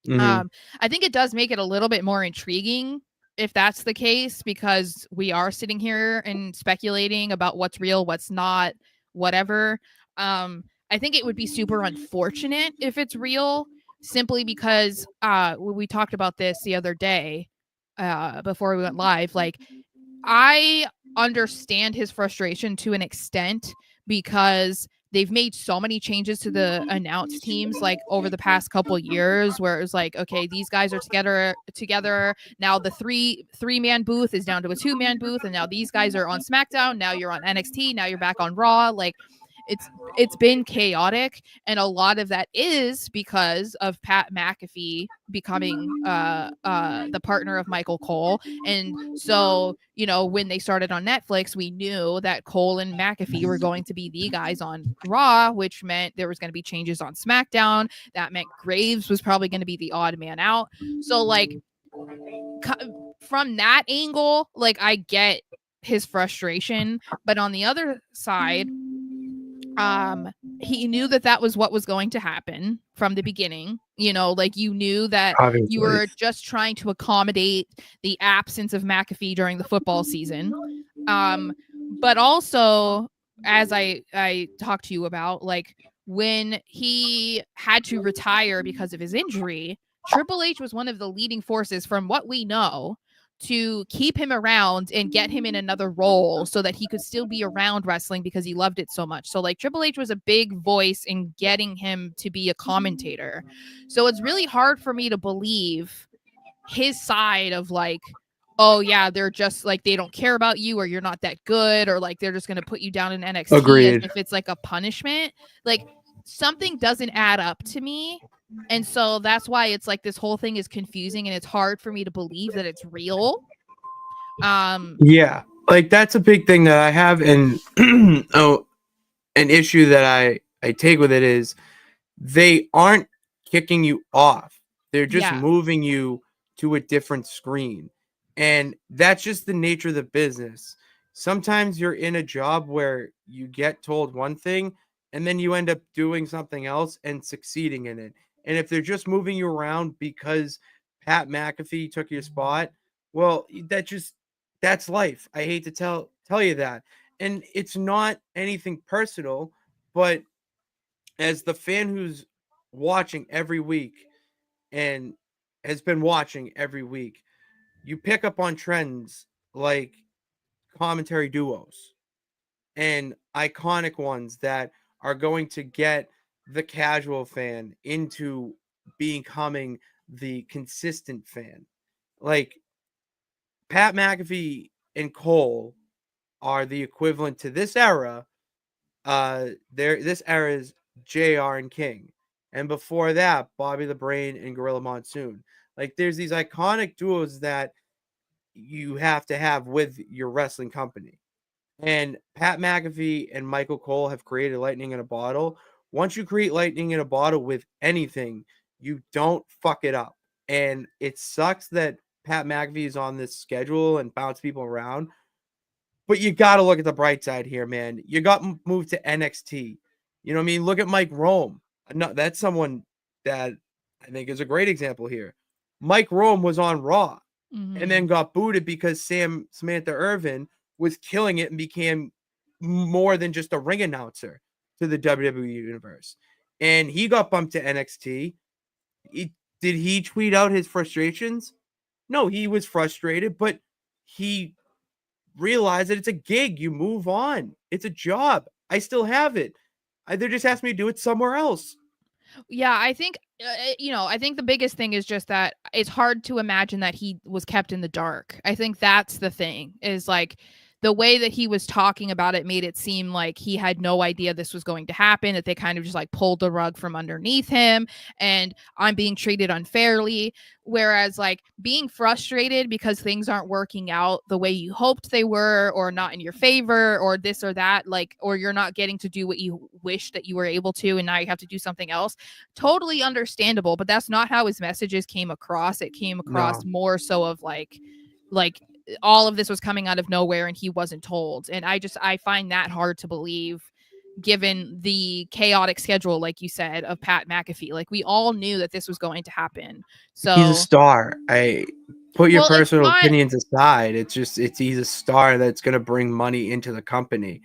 Speaker 2: Mhm.
Speaker 4: I think it does make it a little bit more intriguing if that's the case, because we are sitting here and speculating about what's real, what's not, whatever. I think it would be super unfortunate if it's real, simply because we talked about this the other day before we went live. Like, I understand his frustration to an extent, because they've made so many changes to the announce teams like over the past couple years, where it was like, okay, these guys are together now. The three-man booth is down to a two-man booth, and now these guys are on SmackDown, now you're on NXT, now you're back on Raw. Like, it's been chaotic, and a lot of that is because of Pat McAfee becoming the partner of Michael Cole. And so, when they started on Netflix, we knew that Cole and McAfee were going to be the guys on Raw, which meant there was going to be changes on SmackDown. That meant Graves was probably going to be the odd man out. So, like, from that angle, like, I get his frustration, but on the other side, he knew that was what was going to happen from the beginning. Like, you knew that you were just trying to accommodate the absence of McAfee during the football season. But also, as I talked to you about, like, when he had to retire because of his injury, Triple H was one of the leading forces, from what we know, to keep him around and get him in another role so that he could still be around wrestling because he loved it so much. So, like, Triple H was a big voice in getting him to be a commentator. So it's really hard for me to believe his side of, like, oh yeah, they're just like, they don't care about you, or you're not that good, or like they're just going to put you down in NXT
Speaker 2: Agreed.
Speaker 4: as if it's like a punishment. Like, something doesn't add up to me. And so that's why it's like this whole thing is confusing, and it's hard for me to believe that it's real.
Speaker 2: Yeah, like, that's a big thing that I have, and an issue that I take with it is they aren't kicking you off. They're just
Speaker 4: Yeah.
Speaker 2: moving you to a different screen. And that's just the nature of the business. Sometimes you're in a job where you get told one thing and then you end up doing something else and succeeding in it. And if they're just moving you around because Pat McAfee took your spot, well, that's life. I hate to tell you that. And it's not anything personal, but as the fan who's watching every week and has been watching every week, you pick up on trends like commentary duos and iconic ones that are going to get the casual fan into becoming the consistent fan. Like, Pat McAfee and Cole are the equivalent to this era. This era is JR and King. And before that, Bobby the Brain and Gorilla Monsoon. Like, there's these iconic duos that you have to have with your wrestling company. And Pat McAfee and Michael Cole have created lightning in a bottle. Once you create lightning in a bottle with anything, you don't fuck it up. And it sucks that Pat McAfee is on this schedule and bounce people around. But you got to look at the bright side here, man. You got moved to NXT. You know what I mean? Look at Mike Rome. No, that's someone that I think is a great example here. Mike Rome was on Raw and then got booted because Samantha Irvin was killing it and became more than just a ring announcer to the WWE universe. And he got bumped to NXT. Did he tweet out his frustrations? No, he was frustrated, but he realize that it's a gig. You move on. It's a job. I still have it. They're just asking me to do it somewhere else.
Speaker 4: Yeah, I think I think the biggest thing is just that it's hard to imagine that he was kept in the dark. I think that's the thing, is like the way that he was talking about it made it seem like he had no idea this was going to happen, that they kind of just like pulled the rug from underneath him, and I'm being treated unfairly. Whereas like being frustrated because things aren't working out the way you hoped they were, or not in your favor, or this or that, like, or you're not getting to do what you wish that you were able to, and now you have to do something else. Totally understandable, but that's not how his messages came across. It came across more so of like all of this was coming out of nowhere and he wasn't told. And I find that hard to believe, given the chaotic schedule, like you said, of Pat McAfee. Like, we all knew that this was going to happen. So
Speaker 2: he's a star. I put your personal
Speaker 4: not,
Speaker 2: opinions aside. He's a star that's going to bring money into the company.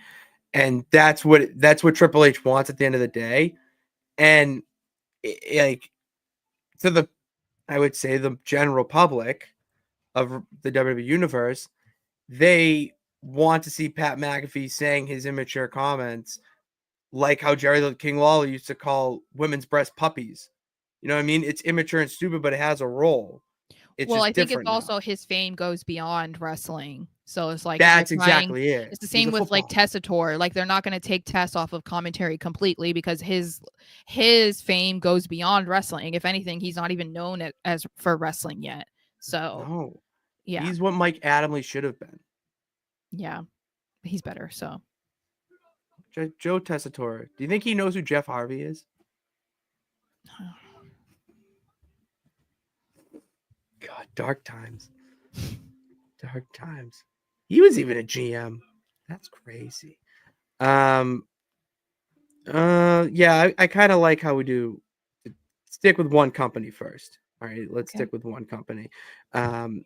Speaker 2: And that's what Triple H wants at the end of the day. And I would say the general public of the WWE universe, they want to see Pat McAfee saying his immature comments, like how Jerry the King Lawler used to call women's breast puppies. You know what I mean? It's immature and stupid, but it has a role.
Speaker 4: I think it's also his fame goes beyond wrestling. So it's like,
Speaker 2: that's exactly it.
Speaker 4: It's the same with like Tessitore. Like, they're not going to take Tess off of commentary completely because his fame goes beyond wrestling. If anything, he's not even known as for wrestling yet. So yeah,
Speaker 2: he's what Mike Adamle should have been.
Speaker 4: Yeah, he's better. So
Speaker 2: Joe Tessitore, do you think he knows who Jeff Harvey is? God, dark times. Dark times. He was even a GM. That's crazy. Yeah, I kind of like how we do stick with one company first. All right, let's stick with one company. And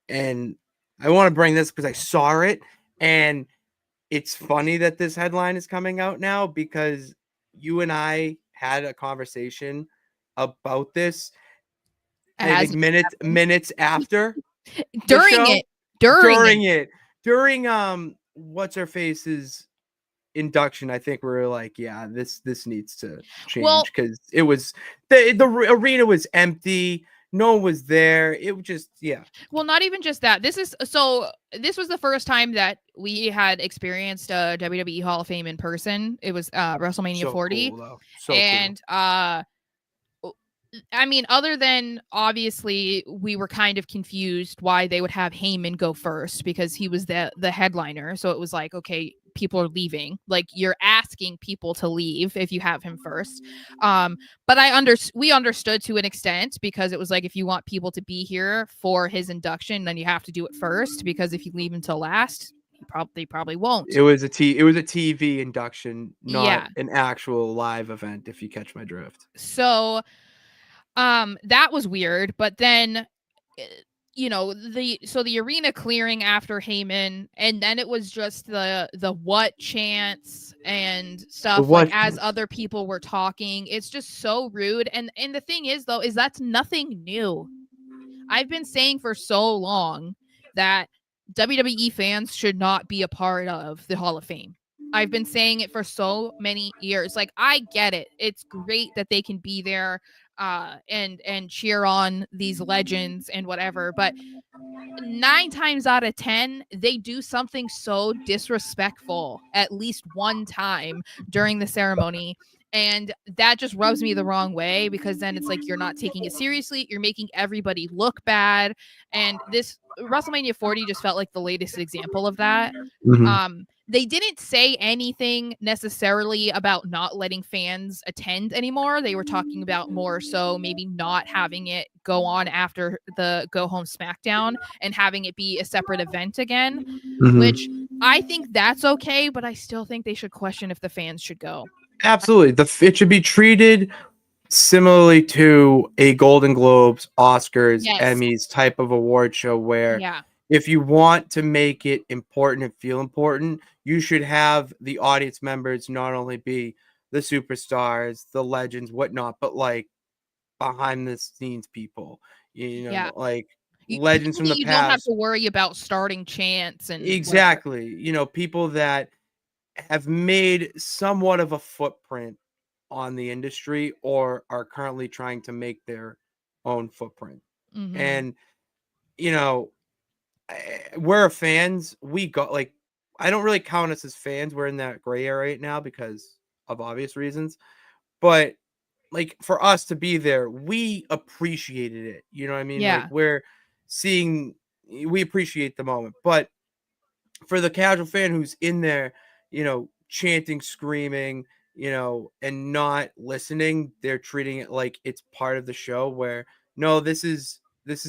Speaker 2: I want to bring this because I saw it, and it's funny that this headline is coming out now because you and I had a conversation about this. I think minutes after
Speaker 4: during
Speaker 2: what's her face's induction. I think we were like, yeah, this needs to change because it was the arena was empty. No one was there. It was just, yeah.
Speaker 4: Well, not even just that. This was the first time that we had experienced a WWE Hall of Fame in person. It was WrestleMania 40.
Speaker 2: Cool,
Speaker 4: and I mean, other than obviously we were kind of confused why they would have Heyman go first because he was the headliner. So it was like, okay, people are leaving. Like, you're asking people to leave if you have him first. But we understood to an extent because it was like, if you want people to be here for his induction, then you have to do it first, because if you leave until last, they probably won't.
Speaker 2: It was a TV induction, not an actual live event, if you catch my drift.
Speaker 4: So that was weird, but then the arena clearing after Heyman, and then it was just the what chants and stuff as other people were talking. It's just so rude. And the thing is, though, is that's nothing new. I've been saying for so long that WWE fans should not be a part of the Hall of Fame. I've been saying it for so many years. Like, I get it. It's great that they can be there and cheer on these legends and whatever, but 9 times out of 10 they do something so disrespectful at least one time during the ceremony, and that just rubs me the wrong way, because then it's like you're not taking it seriously, you're making everybody look bad. And this WrestleMania 40 just felt like the latest example of that. They didn't say anything necessarily about not letting fans attend anymore. They were talking about more so maybe not having it go on after the Go Home SmackDown and having it be a separate event again, which I think that's okay, but I still think they should question if the fans should go.
Speaker 2: Absolutely. It should be treated similarly to a Golden Globes, Oscars, Emmys type of award show where if you want to make it important and feel important, you should have the audience members not only be the superstars, the legends, whatnot, but like behind the scenes people, like legends from the past.
Speaker 4: You don't have to worry about starting chants and
Speaker 2: exactly, people that have made somewhat of a footprint on the industry or are currently trying to make their own footprint. And, we're fans. We got, like, I don't really count us as fans. We're in that gray area right now because of obvious reasons. But like for us to be there, we appreciated it. You know what I mean? Like
Speaker 4: Yeah.
Speaker 2: we appreciate the moment. But for the casual fan who's in there, chanting, screaming, and not listening, they're treating it like it's part of the show where no, this is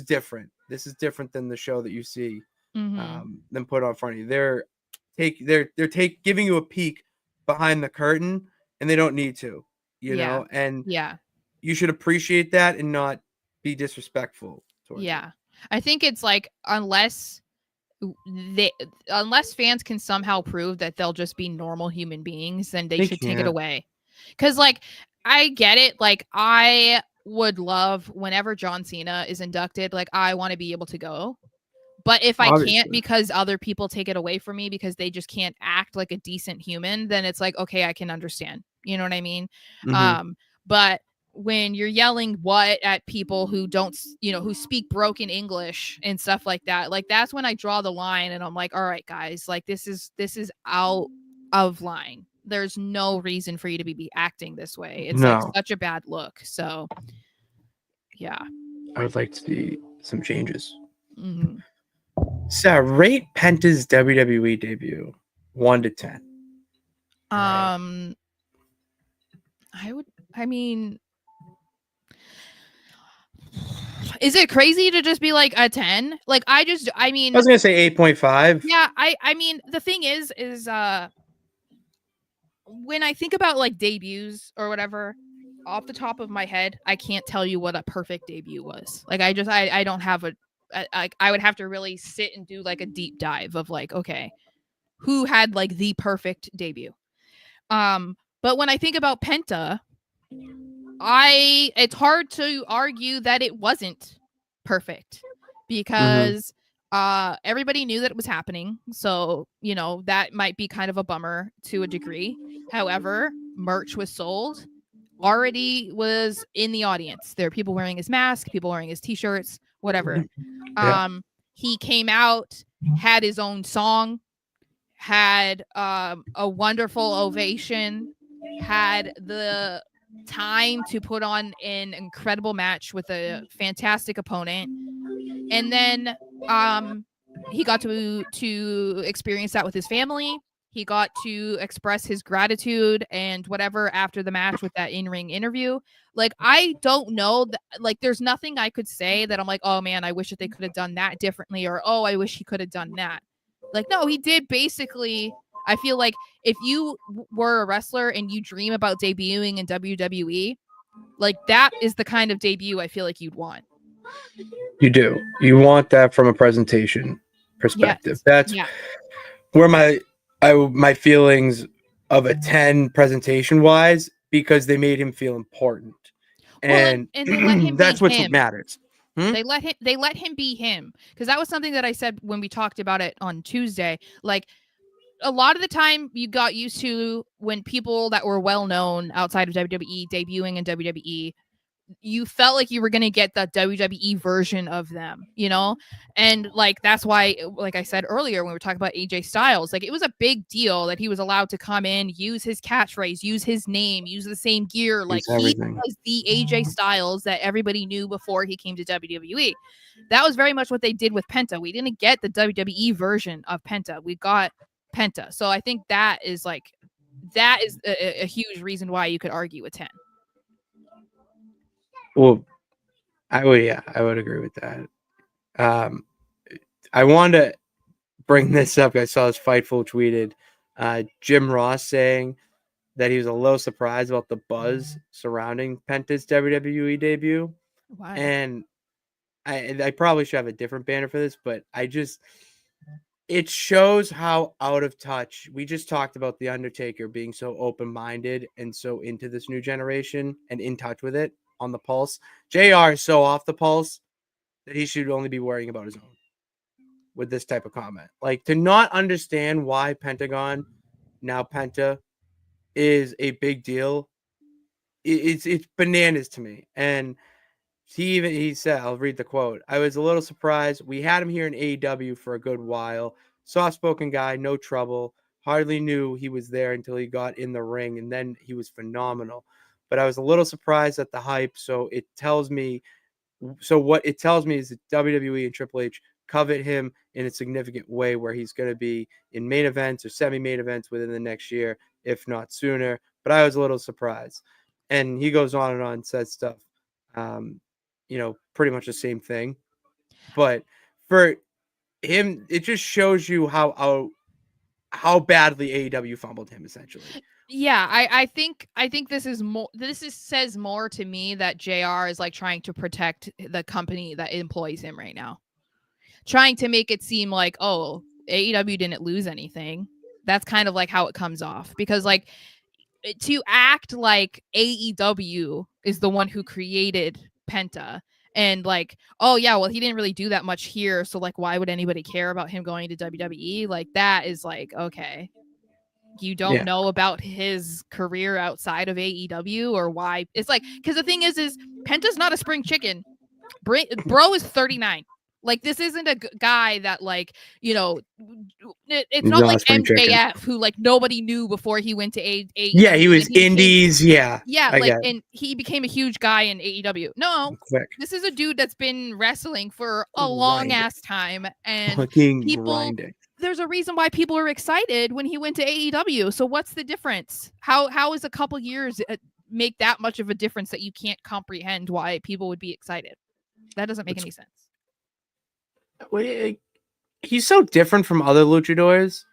Speaker 2: different. This is different than the show that you see them put on front of you. They're giving you a peek behind the curtain, and they don't need to, and
Speaker 4: Yeah.
Speaker 2: you should appreciate that and not be disrespectful towards it.
Speaker 4: I think it's like unless fans can somehow prove that they'll just be normal human beings, then they should take it away. Because like I get it. Like I would love whenever John Cena is inducted, like I want to be able to go. But if I can't because other people take it away from me because they just can't act like a decent human, then it's like, okay, I can understand. You know what I mean? But when you're yelling what at people who don't, who speak broken English and stuff like that, like that's when I draw the line and I'm like, all right, guys, like this is out of line. There's no reason for you to be acting this way. It's like such a bad look. So yeah.
Speaker 2: I would like to see some changes. Sara, rate Pentas WWE debut 1 to 10.
Speaker 4: Is it crazy to just be like a 10? Like I was
Speaker 2: gonna say 8.5.
Speaker 4: Yeah, I mean the thing is when I think about like debuts or whatever, off the top of my head, I can't tell you what a perfect debut was. Like I don't have I would have to really sit and do like a deep dive of like, okay, who had like the perfect debut. But when I think about Penta, it's hard to argue that it wasn't perfect because everybody knew that it was happening. So, that might be kind of a bummer to a degree. However, merch was sold, already was in the audience. There are people wearing his mask, people wearing his t-shirts, whatever. He came out, had his own song, had a wonderful ovation, had the time to put on an incredible match with a fantastic opponent, and then he got to experience that with his family. He got to express his gratitude and whatever after the match with that in-ring interview. Like, I don't know. Like, there's nothing I could say that I'm like, oh man, I wish that they could have done that differently, or oh, I wish he could have done that. Like, no, he did basically. I feel like if you were a wrestler and you dream about debuting in WWE, like that is the kind of debut I feel like you'd want.
Speaker 2: You do. You want that from a presentation perspective. That's where my feelings of a 10 presentation wise, because they made him feel important. And
Speaker 4: they let him
Speaker 2: that's what
Speaker 4: him.
Speaker 2: matters.
Speaker 4: They let him be him. Because that was something that I said when we talked about it on Tuesday. Like, a lot of the time you got used to when people that were well known outside of WWE debuting in WWE, you felt like you were going to get the WWE version of them, and like that's why, like I said earlier when we were talking about AJ Styles, like it was a big deal that he was allowed to come in, use his catchphrase, use his name, use the same gear. Like he was the AJ Styles that everybody knew before he came to WWE. That was very much what they did with Penta. We didn't get the WWE version of Penta. We got Penta. So I think that is a huge reason why you could argue a 10.
Speaker 2: Well, I would agree with that. I wanted to bring this up. I saw this Fightful tweeted Jim Ross saying that he was a little surprised about the buzz surrounding Penta's WWE debut.
Speaker 4: Why?
Speaker 2: And I probably should have a different banner for this, but it shows how out of touch. We just talked about The Undertaker being so open-minded and so into this new generation and in touch with it on the pulse. JR is so off the pulse that he should only be worrying about his own with this type of comment. Like, to not understand why Pentagon, now Penta, is a big deal, it's bananas to me. And he said, I'll read the quote. I was a little surprised. We had him here in AEW for a good while, soft-spoken guy, no trouble. Hardly knew he was there until he got in the ring, and then he was phenomenal. But I was a little surprised at the hype. So what it tells me is that WWE and Triple H covet him in a significant way, where he's going to be in main events or semi-main events within the next year, if not sooner. But I was a little surprised. And he goes on and on, says stuff, pretty much the same thing. But for him, it just shows you how badly AEW fumbled him, essentially.
Speaker 4: Yeah, I think this is more. Says more to me that JR is like trying to protect the company that employs him right now, trying to make it seem like, oh, AEW didn't lose anything. That's kind of like how it comes off, because like to act like AEW is the one who created Penta. And like, oh yeah, well, he didn't really do that much here, so like, why would anybody care about him going to WWE? Like, that is like, okay, you don't know about his career outside of AEW or why. It's like, because the thing is Penta's not a spring chicken. Bro is 39. Like, this isn't a guy that like, it's not like MJF who like nobody knew before he went to AEW.
Speaker 2: Yeah, he was indies. Yeah,
Speaker 4: and he became a huge guy in AEW. No, this is a dude that's been wrestling for a long ass time, and
Speaker 2: grinding.
Speaker 4: There's a reason why people are excited when he went to AEW. So what's the difference? How is a couple years make that much of a difference that you can't comprehend why people would be excited? That doesn't make any sense.
Speaker 2: He's so different from other luchadors.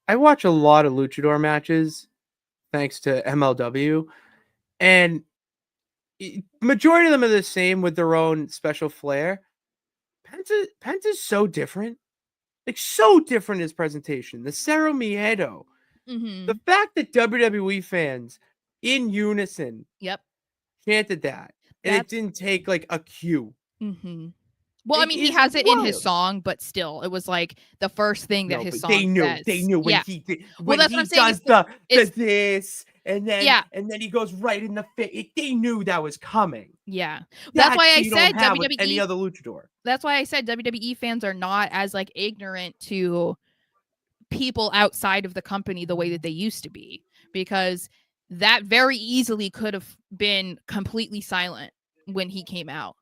Speaker 2: I watch a lot of luchador matches thanks to MLW, and majority of them are the same with their own special flair. Penta's so different. Like, so different his presentation. The Cero Miedo.
Speaker 4: Mm-hmm.
Speaker 2: The fact that WWE fans in unison chanted that. And it didn't take like a cue.
Speaker 4: Mm-hmm. Well, I mean, he has it in his song, but still, it was like the first thing that his song says.
Speaker 2: They knew when he did. When
Speaker 4: that's
Speaker 2: he
Speaker 4: what I'm saying.
Speaker 2: does this, and then he goes right in the face. They knew that was coming.
Speaker 4: Yeah, that's why I said WWE.
Speaker 2: Any other luchador.
Speaker 4: That's why I said WWE fans are not as like ignorant to people outside of the company the way that they used to be, because that very easily could have been completely silent when he came out,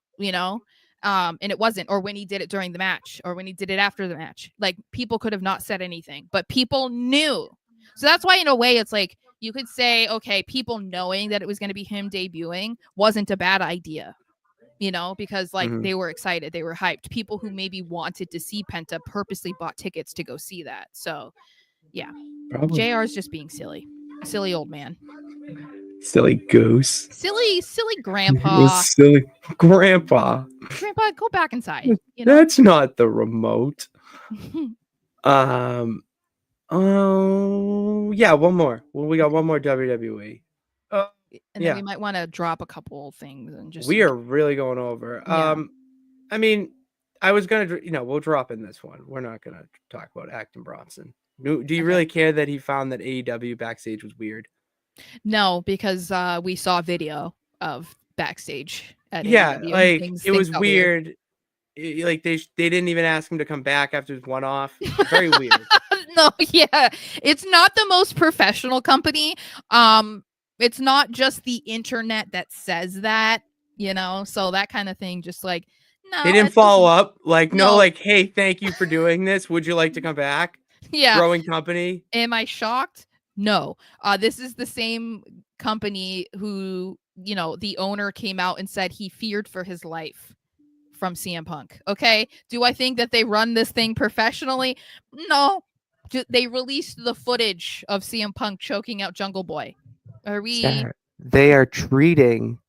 Speaker 4: and it wasn't, or when he did it during the match, or when he did it after the match. Like, people could have not said anything, but people knew. So that's why, in a way, it's like you could say, okay, people knowing that it was going to be him debuting wasn't a bad idea, because like they were excited, they were hyped. People who maybe wanted to see Penta purposely bought tickets to go see that. So yeah, JR is just being silly old man.
Speaker 2: Silly goose.
Speaker 4: Silly grandpa.
Speaker 2: Silly grandpa.
Speaker 4: Grandpa, go back inside.
Speaker 2: That's not the remote. Oh, yeah, one more. Well, we got one more WWE.
Speaker 4: And then we might want to drop a couple things and just.
Speaker 2: We are really going over.
Speaker 4: Yeah.
Speaker 2: I mean, I was gonna, we'll drop in this one. We're not gonna talk about Acton Bronson. Do you really care that he found that AEW backstage was weird?
Speaker 4: No, because we saw video of backstage at
Speaker 2: AEW. Like, it was weird.
Speaker 4: Weird.
Speaker 2: They didn't even ask him to come back after his one-off. Very weird.
Speaker 4: No, yeah, it's not the most professional company. It's not just the internet that says that, so that kind of thing. Just like, no,
Speaker 2: they didn't follow up. Like, no, like, hey, thank you for doing this. Would you like to come back?
Speaker 4: Yeah,
Speaker 2: growing company.
Speaker 4: Am I shocked? No. This is the same company who, the owner came out and said he feared for his life from CM Punk. Okay. Do I think that they run this thing professionally? No. They released the footage of CM Punk choking out Jungle Boy. Are we?
Speaker 2: Sara, they are treating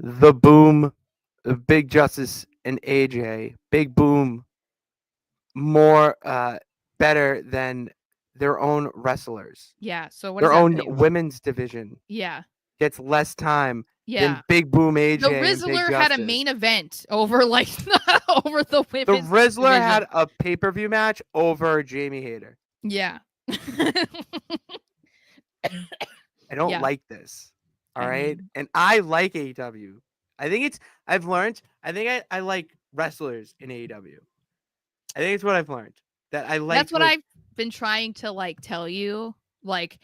Speaker 2: the Boom, Big Justice, and AJ, Big Boom, more better than their own wrestlers.
Speaker 4: Yeah. So what
Speaker 2: their
Speaker 4: is
Speaker 2: own
Speaker 4: happening?
Speaker 2: women's division.
Speaker 4: Yeah.
Speaker 2: Gets less time.
Speaker 4: Yeah.
Speaker 2: Than Big Boom, AJ.
Speaker 4: The Rizzler had a main event over over the women's.
Speaker 2: The Rizzler
Speaker 4: division.
Speaker 2: had a pay-per-view match over Jamie Hayter.
Speaker 4: Yeah.
Speaker 2: I don't like this. All right. And I like AEW. I think I like wrestlers in AEW. I think it's what I've learned. that I like.
Speaker 4: That's what I've been trying to like tell you. Like,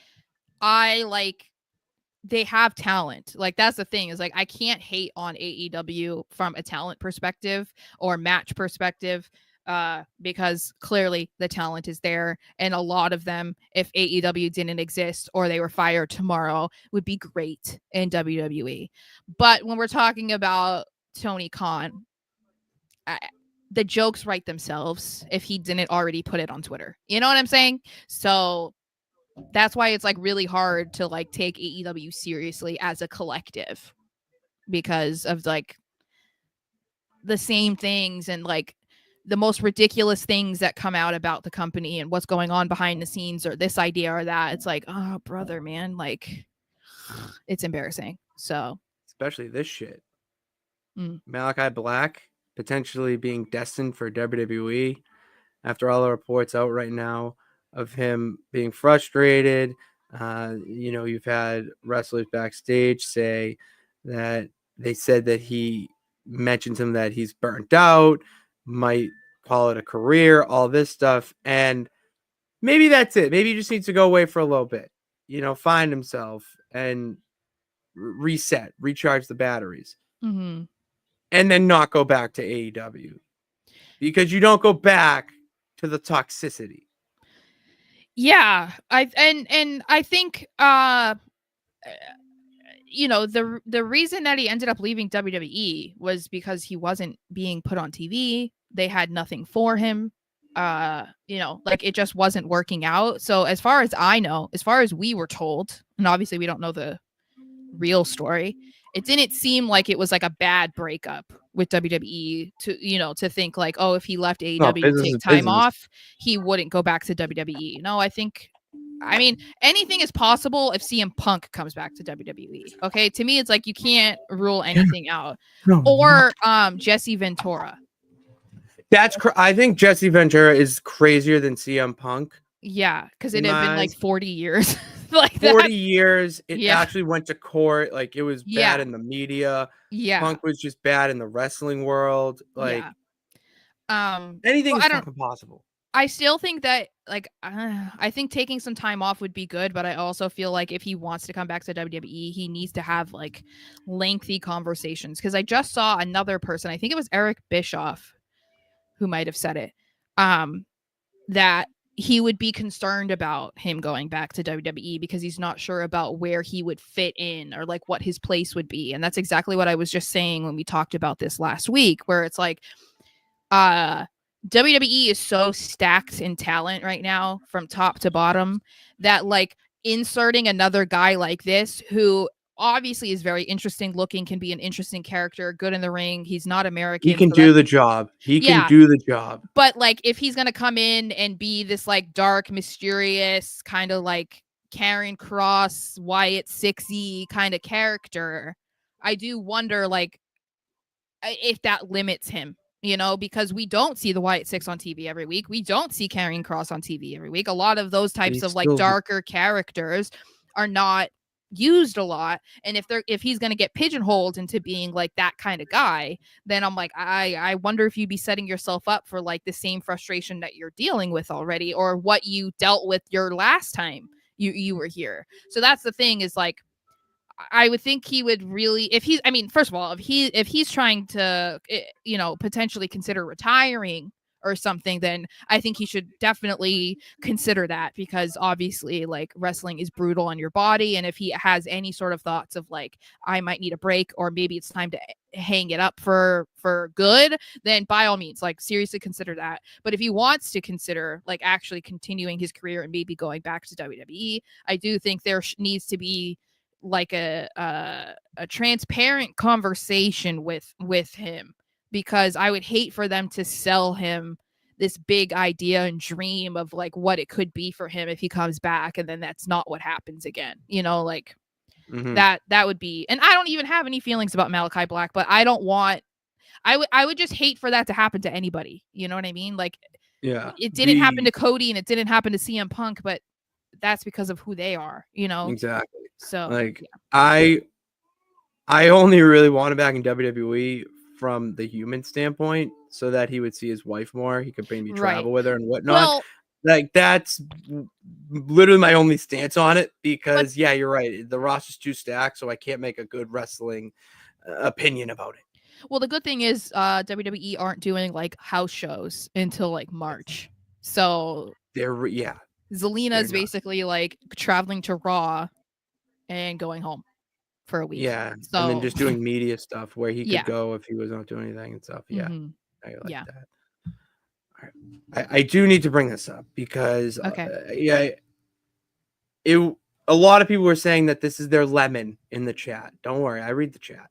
Speaker 4: they have talent. Like, that's the thing, is like I can't hate on AEW from a talent perspective or match perspective, because clearly the talent is there, and a lot of them, if AEW didn't exist or they were fired tomorrow, would be great in WWE. But when we're talking about Tony Khan, the jokes write themselves if he didn't already put it on Twitter. You know what I'm saying? So that's why it's like really hard to like take AEW seriously as a collective, because of like the same things and like the most ridiculous things that come out about the company and what's going on behind the scenes, or this idea or that. It's like, oh brother, man, like it's embarrassing. So
Speaker 2: especially this shit.
Speaker 4: Mm.
Speaker 2: Malachi Black potentially being destined for WWE after all the reports out right now of him being frustrated. You've had wrestlers backstage say that they said that he mentioned to him that he's burnt out, might call it a career, all this stuff. And maybe that's it. Maybe he just needs to go away for a little bit, find himself and reset, recharge the batteries,
Speaker 4: Mm-hmm.
Speaker 2: and then not go back to AEW, because you don't go back to the toxicity.
Speaker 4: Yeah, I think the reason that he ended up leaving WWE was because he wasn't being put on TV. They had nothing for him. Like it just wasn't working out. So as far as I know, as far as we were told, and obviously we don't know the real story, it didn't seem like it was like a bad breakup with WWE to think like, oh, if he left AEW to take time off, he wouldn't go back to WWE. No, I mean, anything is possible if CM Punk comes back to WWE. Okay, to me, it's like you can't rule anything out. Or Jesse Ventura.
Speaker 2: I think Jesse Ventura is crazier than CM Punk.
Speaker 4: Yeah, because it had been like 40 years. Like
Speaker 2: 40 years. It actually went to court. Like it was bad in the media.
Speaker 4: Yeah.
Speaker 2: Punk was just bad in the wrestling world. Like anything is fucking possible.
Speaker 4: I still think that I think taking some time off would be good, but I also feel like if he wants to come back to WWE, he needs to have like lengthy conversations. Because I just saw another person, I think it was Eric Bischoff, who might have said it, that he would be concerned about him going back to WWE because he's not sure about where he would fit in or like what his place would be. And that's exactly what I was just saying when we talked about this last week, where it's like, WWE is so stacked in talent right now from top to bottom that like inserting another guy like this, who obviously is very interesting looking, can be an interesting character, good in the ring. He's not American.
Speaker 2: He can do the job. He can do the job.
Speaker 4: But like, if he's going to come in and be this like dark, mysterious kind of like Karrion Kross, Wyatt Sixy kind of character, I do wonder like if that limits him. Because we don't see the Wyatt Six on TV every week. We don't see Karrion Kross on TV every week. A lot of those types of like darker characters are not used a lot. And if he's going to get pigeonholed into being like that kind of guy, then I'm like, I wonder if you'd be setting yourself up for like the same frustration that you're dealing with already, or what you dealt with your last time you were here. So that's the thing, is like, I would think he would really, first of all, if he's trying to, potentially consider retiring or something, then I think he should definitely consider that, because obviously like wrestling is brutal on your body. And if he has any sort of thoughts of like, I might need a break, or maybe it's time to hang it up for good, then by all means, like seriously consider that. But if he wants to consider like actually continuing his career and maybe going back to WWE, I do think there needs to be like a transparent conversation with him, because I would hate for them to sell him this big idea and dream of like what it could be for him if he comes back, and then that's not what happens again. That would be, and I don't even have any feelings about Malachi Black, but I would just hate for that to happen to anybody. You know what I mean? Like, it didn't happen to Cody and it didn't happen to CM Punk, but that's because of who they are,
Speaker 2: Exactly.
Speaker 4: So
Speaker 2: like, I only really want it back in WWE from the human standpoint. so that he would see his wife more. He could maybe
Speaker 4: Right.
Speaker 2: travel with her and whatnot.
Speaker 4: Well,
Speaker 2: Like, that's literally my only stance on it, because yeah, you're right. The roster's too stacked, so I can't make a good wrestling opinion about it.
Speaker 4: well, the good thing is WWE aren't doing like house shows until like March. So
Speaker 2: Yeah,
Speaker 4: Zelina is
Speaker 2: They're not.
Speaker 4: basically like traveling to Raw and going home for a week.
Speaker 2: yeah,
Speaker 4: So
Speaker 2: and then just doing media stuff where he
Speaker 4: Yeah.
Speaker 2: could go if he was not doing anything and stuff. Yeah,
Speaker 4: Mhm.
Speaker 2: I like
Speaker 4: Yeah.
Speaker 2: that. All right. I do need to bring this up because
Speaker 4: Okay.
Speaker 2: a lot of people were saying that this is their lemon in the chat. Don't worry, I read the chat.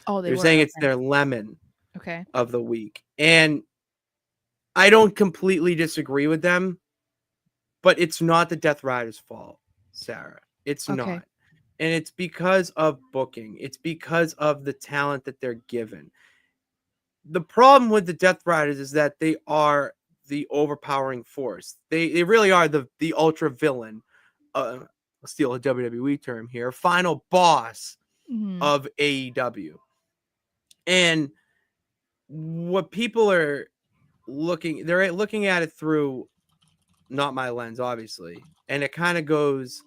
Speaker 4: Oh, they
Speaker 2: They're
Speaker 4: were
Speaker 2: saying it's
Speaker 4: okay.
Speaker 2: their lemon
Speaker 4: Okay.
Speaker 2: of the week, and I don't completely disagree with them, but it's not the Death Rider's fault, Sarah. It's
Speaker 4: Okay.
Speaker 2: not. And it's because of booking. It's because of the talent that they're given. The problem with the Death Riders is that they are the overpowering force. They really are the ultra villain. I'll steal a WWE term here. Final boss
Speaker 4: Mhm.
Speaker 2: of AEW. And what people are they're looking at it through not my lens, obviously. And it kind of goes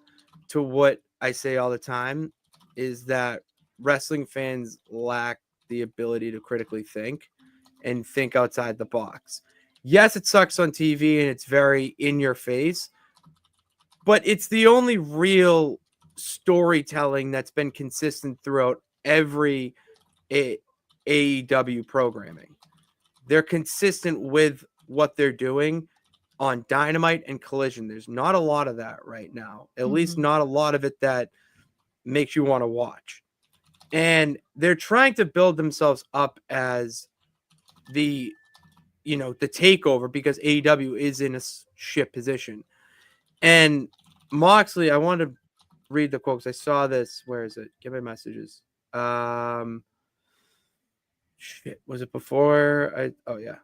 Speaker 2: to what I say all the time, is that wrestling fans lack the ability to critically think and think outside the box. Yes, it sucks on TV and it's very in your face, but it's the only real storytelling that's been consistent throughout every AEW programming. They're consistent with what they're doing on Dynamite and Collision. There's not a lot of that right now. At least
Speaker 4: Mhm.
Speaker 2: not a lot of it that makes you want to watch. And they're trying to build themselves up as the takeover, because AEW is in a shit position. And Moxley, I wanted to read the quotes. I saw this. Where is it? Get my messages. Shit. Was it before? Oh yeah.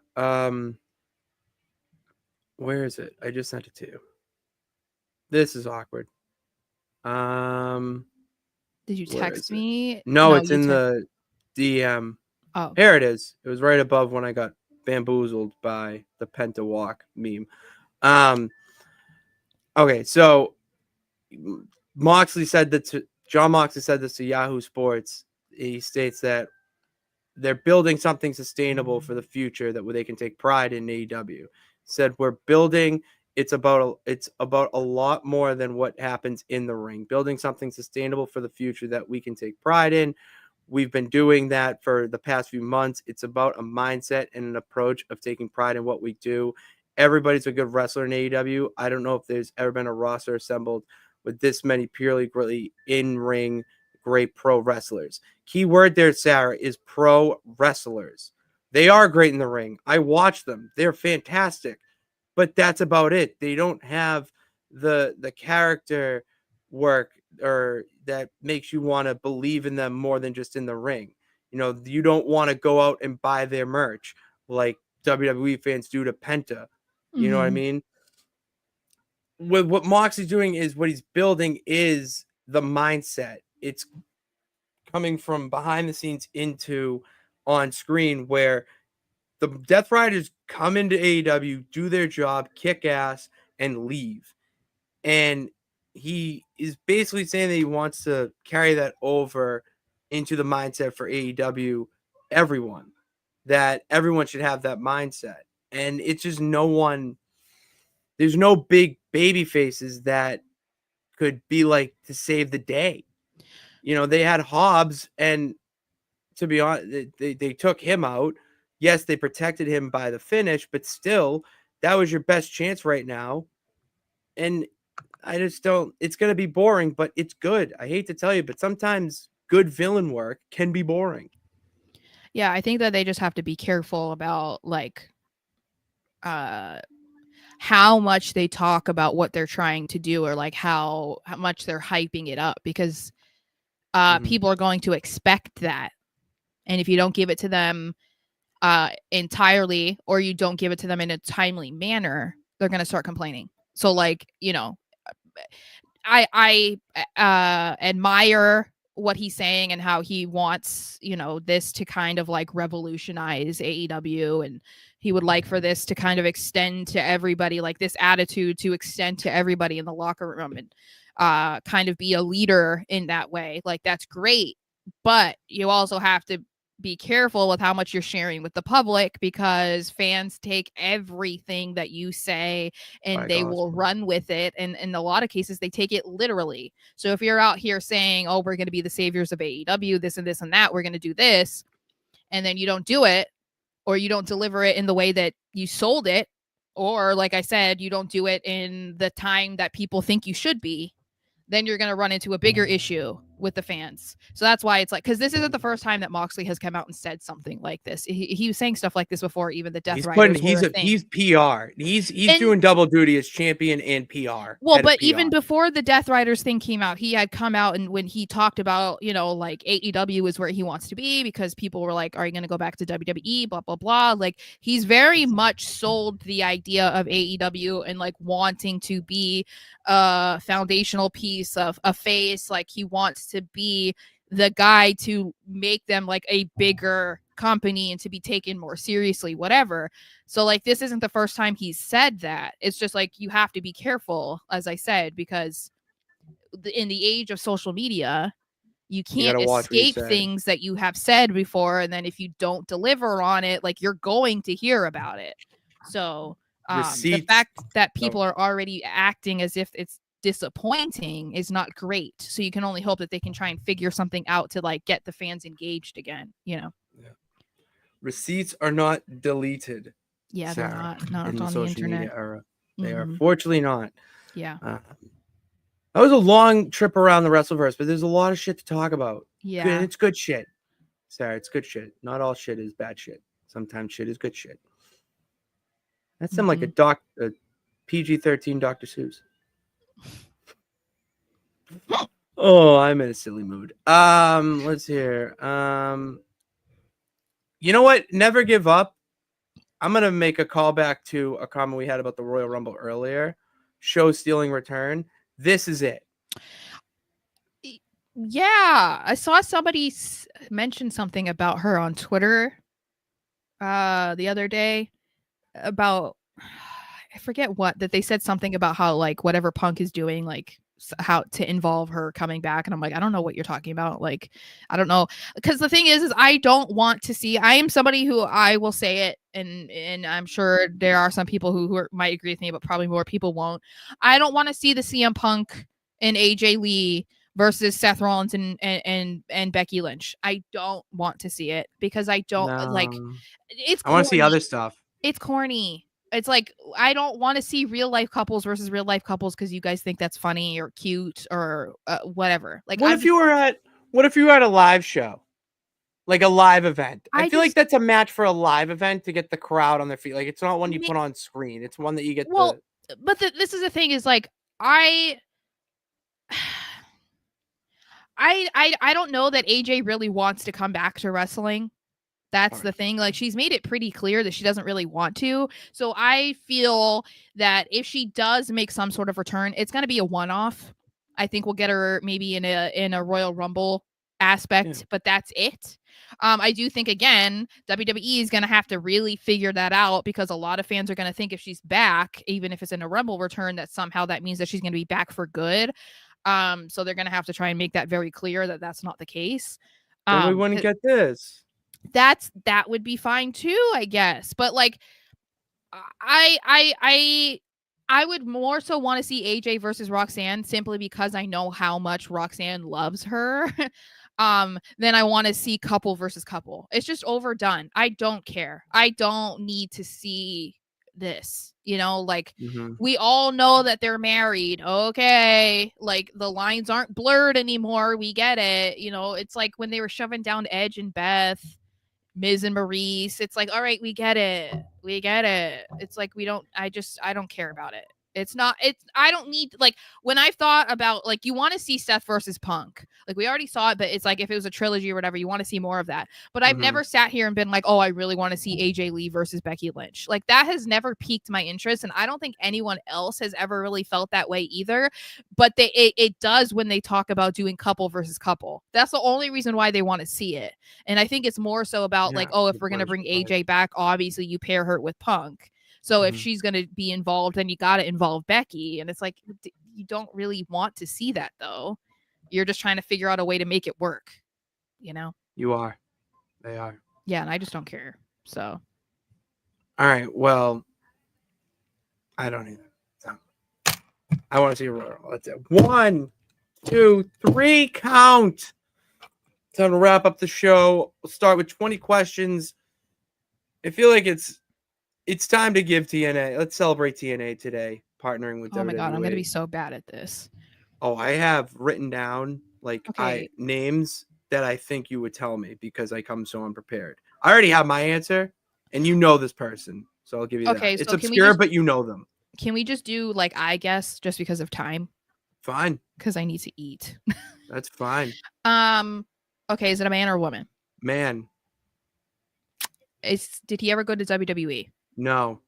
Speaker 2: Where is it? I just sent it to you. This is awkward.
Speaker 4: Did you
Speaker 2: Where
Speaker 4: text
Speaker 2: is it?
Speaker 4: me?
Speaker 2: No, it's
Speaker 4: you
Speaker 2: in the DM.
Speaker 4: Oh.
Speaker 2: Here it is. It was right above when I got bamboozled by the Penta Walk meme. Okay, so Moxley said that John Moxley said this to Yahoo Sports. He states that they're building something sustainable for the future that they can take pride in AEW. Said we're building. It's about a lot more than what happens in the ring. Building something sustainable for the future that we can take pride in. We've been doing that for the past few months. It's about a mindset and an approach of taking pride in what we do. Everybody's a good wrestler in AEW. I don't know if there's ever been a roster assembled with this many purely great in-ring, great pro wrestlers. Key word there, Sarah, is pro wrestlers. They are great in the ring. I watch them. They're fantastic. But that's about it. They don't have the character work or that makes you want to believe in them more than just in the ring. You don't want to go out and buy their merch like WWE fans do to Penta. You know what I
Speaker 4: Mhm.
Speaker 2: mean? With what Moxley's doing is what he's building is the mindset. It's coming from behind the scenes into on screen, where the Death Riders come into AEW, do their job, kick ass, and leave. And he is basically saying that he wants to carry that over into the mindset for AEW, everyone, that everyone should have that mindset. And it's just there's no big baby faces that could be like to save the day. They had Hobbs, and to be honest, they took him out. Yes, they protected him by the finish, but still, that was your best chance right now. And I just don't. It's going to be boring, but it's good. I hate to tell you, but sometimes good villain work can be boring.
Speaker 4: Yeah, I think that they just have to be careful about like how much they talk about what they're trying to do, or like how much they're hyping it up, because people are going to expect that. And if you don't give it to them entirely, or you don't give it to them in a timely manner, they're going to start complaining. So like, I admire what he's saying and how he wants, this to kind of like revolutionize AEW, and he would like for this to kind of extend to everybody, like this attitude to extend to everybody in the locker room, and kind of be a leader in that way. Like, that's great, but you also have to be careful with how much you're sharing with the public, because fans take everything that you say and they will run with it. And in a lot of cases, they take it literally. So if you're out here saying, oh, we're going to be the saviors of AEW, this and this and that, we're going to do this, and then you don't do it, or you don't deliver it in the way that you sold it, or like I said, you don't do it in the time that people think you should be, then you're going to run into a bigger issue with the fans. So that's why it's like, because this isn't the first time that Moxley has come out and said something like this. He was saying stuff like this before, even the Death Riders.
Speaker 2: He's PR. He's doing double duty as champion and PR.
Speaker 4: Well, but even before the Death Riders thing came out, he had come out, and when he talked about, like AEW is where he wants to be, because people were like, are you going to go back to WWE? Blah, blah, blah. Like, he's very much sold the idea of AEW and like wanting to be a foundational piece of a face. Like, he wants to be the guy to make them like a bigger company and to be taken more seriously, whatever. So like, this isn't the first time he's said that. It's just like, you have to be careful, as I said, because in the age of social media, you can't escape things that you have said before, and then if you don't deliver on it, like, you're going to hear about it. So the fact that people are already acting as if it's disappointing is not great. So you can only hope that they can try and figure something out to like get the fans engaged again. Yeah.
Speaker 2: Receipts are not deleted.
Speaker 4: Yeah,
Speaker 2: Sarah,
Speaker 4: they're not
Speaker 2: in the
Speaker 4: on the
Speaker 2: social
Speaker 4: internet.
Speaker 2: media era. They are fortunately not.
Speaker 4: Yeah.
Speaker 2: That was a long trip around the Wrestleverse, but there's a lot of shit to talk about.
Speaker 4: Yeah.
Speaker 2: It's good shit. Sarah, it's good shit. Not all shit is bad shit. Sometimes shit is good shit. That sounds like a PG-13 Dr. Seuss. Oh, I'm in a silly mood. Let's hear. You know what? Never give up. I'm gonna make a callback to a comment we had about the Royal Rumble earlier. Show stealing return. This is it.
Speaker 4: Yeah, I saw somebody mention something about her on Twitter the other day about, I forget what, that they said something about how like whatever Punk is doing, like how to involve her coming back, and I'm like, I don't know what you're talking about. Like, I don't know, because the thing is I don't want to see. I am somebody who, I will say it, and I'm sure there are some people who might agree with me, but probably more people won't. I don't want to see the CM Punk and AJ Lee versus Seth Rollins and Becky Lynch. I don't want to see it, because I don't like. It's.
Speaker 2: I want to see other stuff.
Speaker 4: It's corny. It's like, I don't want to see real life couples versus real life couples because you guys think that's funny or cute or whatever. Like,
Speaker 2: what if you were at a live show, like a live event? I feel like that's a match for a live event to get the crowd on their feet. Like, it's not one you put on screen. It's one that you get.
Speaker 4: Well, but this is the thing, is like, I don't know that AJ really wants to come back to wrestling. That's the thing. Like, she's made it pretty clear that she doesn't really want to. So I feel that if she does make some sort of return, it's going to be a one-off. I think we'll get her maybe in a Royal Rumble aspect, but that's it. I do think, again, WWE is going to have to really figure that out, because a lot of fans are going to think if she's back, even if it's in a Rumble return, that somehow that means that she's going to be back for good. So they're going to have to try and make that very clear that that's not the case.
Speaker 2: We wouldn't get this.
Speaker 4: That would be fine too, I guess. But like, I would more so want to see AJ versus Roxanne, simply because I know how much Roxanne loves her. Then I want to see couple versus couple. It's just overdone. I don't care. I don't need to see this, like, we all know that they're married. Okay. Like, the lines aren't blurred anymore. We get it. It's like when they were shoving down Edge and Beth, Miz and Maurice. It's like, all right, we get it. It's like, I don't care about it. I don't need, like, when I've thought about, like, you want to see Seth versus Punk. Like we already saw it, but it's like if it was a trilogy or whatever, you want to see more of that. But I've
Speaker 2: Mhm.
Speaker 4: never sat here and been like, oh, I really want to see AJ Lee versus Becky Lynch. Like that has never piqued my interest, and I don't think anyone else has ever really felt that way either. But it does when they talk about doing couple versus couple. That's the only reason why they want to see it. And I think it's more so about like,
Speaker 2: Yeah,
Speaker 4: oh, if
Speaker 2: good
Speaker 4: we're gonna bring
Speaker 2: question.
Speaker 4: AJ back, obviously you pair her with Punk. So if
Speaker 2: Mhm.
Speaker 4: she's going to be involved, then you got to involve Becky. And it's like, you don't really want to see that, though. You're just trying to figure out a way to make it work, you know?
Speaker 2: You are. They are.
Speaker 4: Yeah, and I just don't care. So.
Speaker 2: All right. Well, I don't either. So, I want to see a Royal Rumble. That's it. 1, 2, 3, count. Time to wrap up the show. We'll start with 20 questions. I feel like it's time to give TNA. Let's celebrate TNA today, partnering with WWE.
Speaker 4: Oh my God, I'm going to be so bad at this.
Speaker 2: Oh, I have written down
Speaker 4: Okay.
Speaker 2: names that I think you would tell me because I come so unprepared. I already have my answer, and you know this person, so I'll give you
Speaker 4: Okay,
Speaker 2: that. It's
Speaker 4: so can we
Speaker 2: obscure,
Speaker 4: just-
Speaker 2: but you know them.
Speaker 4: Can we just do like I guess just because of time?
Speaker 2: Fine.
Speaker 4: Because I need to eat.
Speaker 2: That's fine.
Speaker 4: Okay, is it a man or a woman?
Speaker 2: Man,
Speaker 4: Did he ever go to WWE?
Speaker 2: no.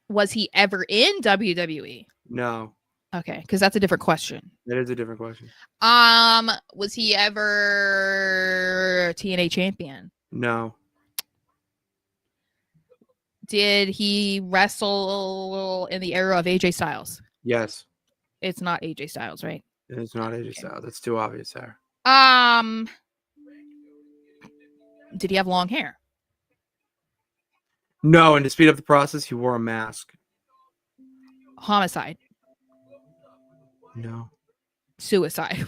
Speaker 4: Was he ever in WWE?
Speaker 2: No.
Speaker 4: Okay, because that's a different question.
Speaker 2: That is a different question.
Speaker 4: Was he ever TNA champion?
Speaker 2: No.
Speaker 4: Did he wrestle in the era of AJ Styles?
Speaker 2: Yes.
Speaker 4: It's not AJ Styles, right?
Speaker 2: It's not AJ Styles. That's too obvious, Sarah.
Speaker 4: Did he have long hair?
Speaker 2: No, and to speed up the process, he wore a mask.
Speaker 4: Homicide.
Speaker 2: No.
Speaker 4: Suicide.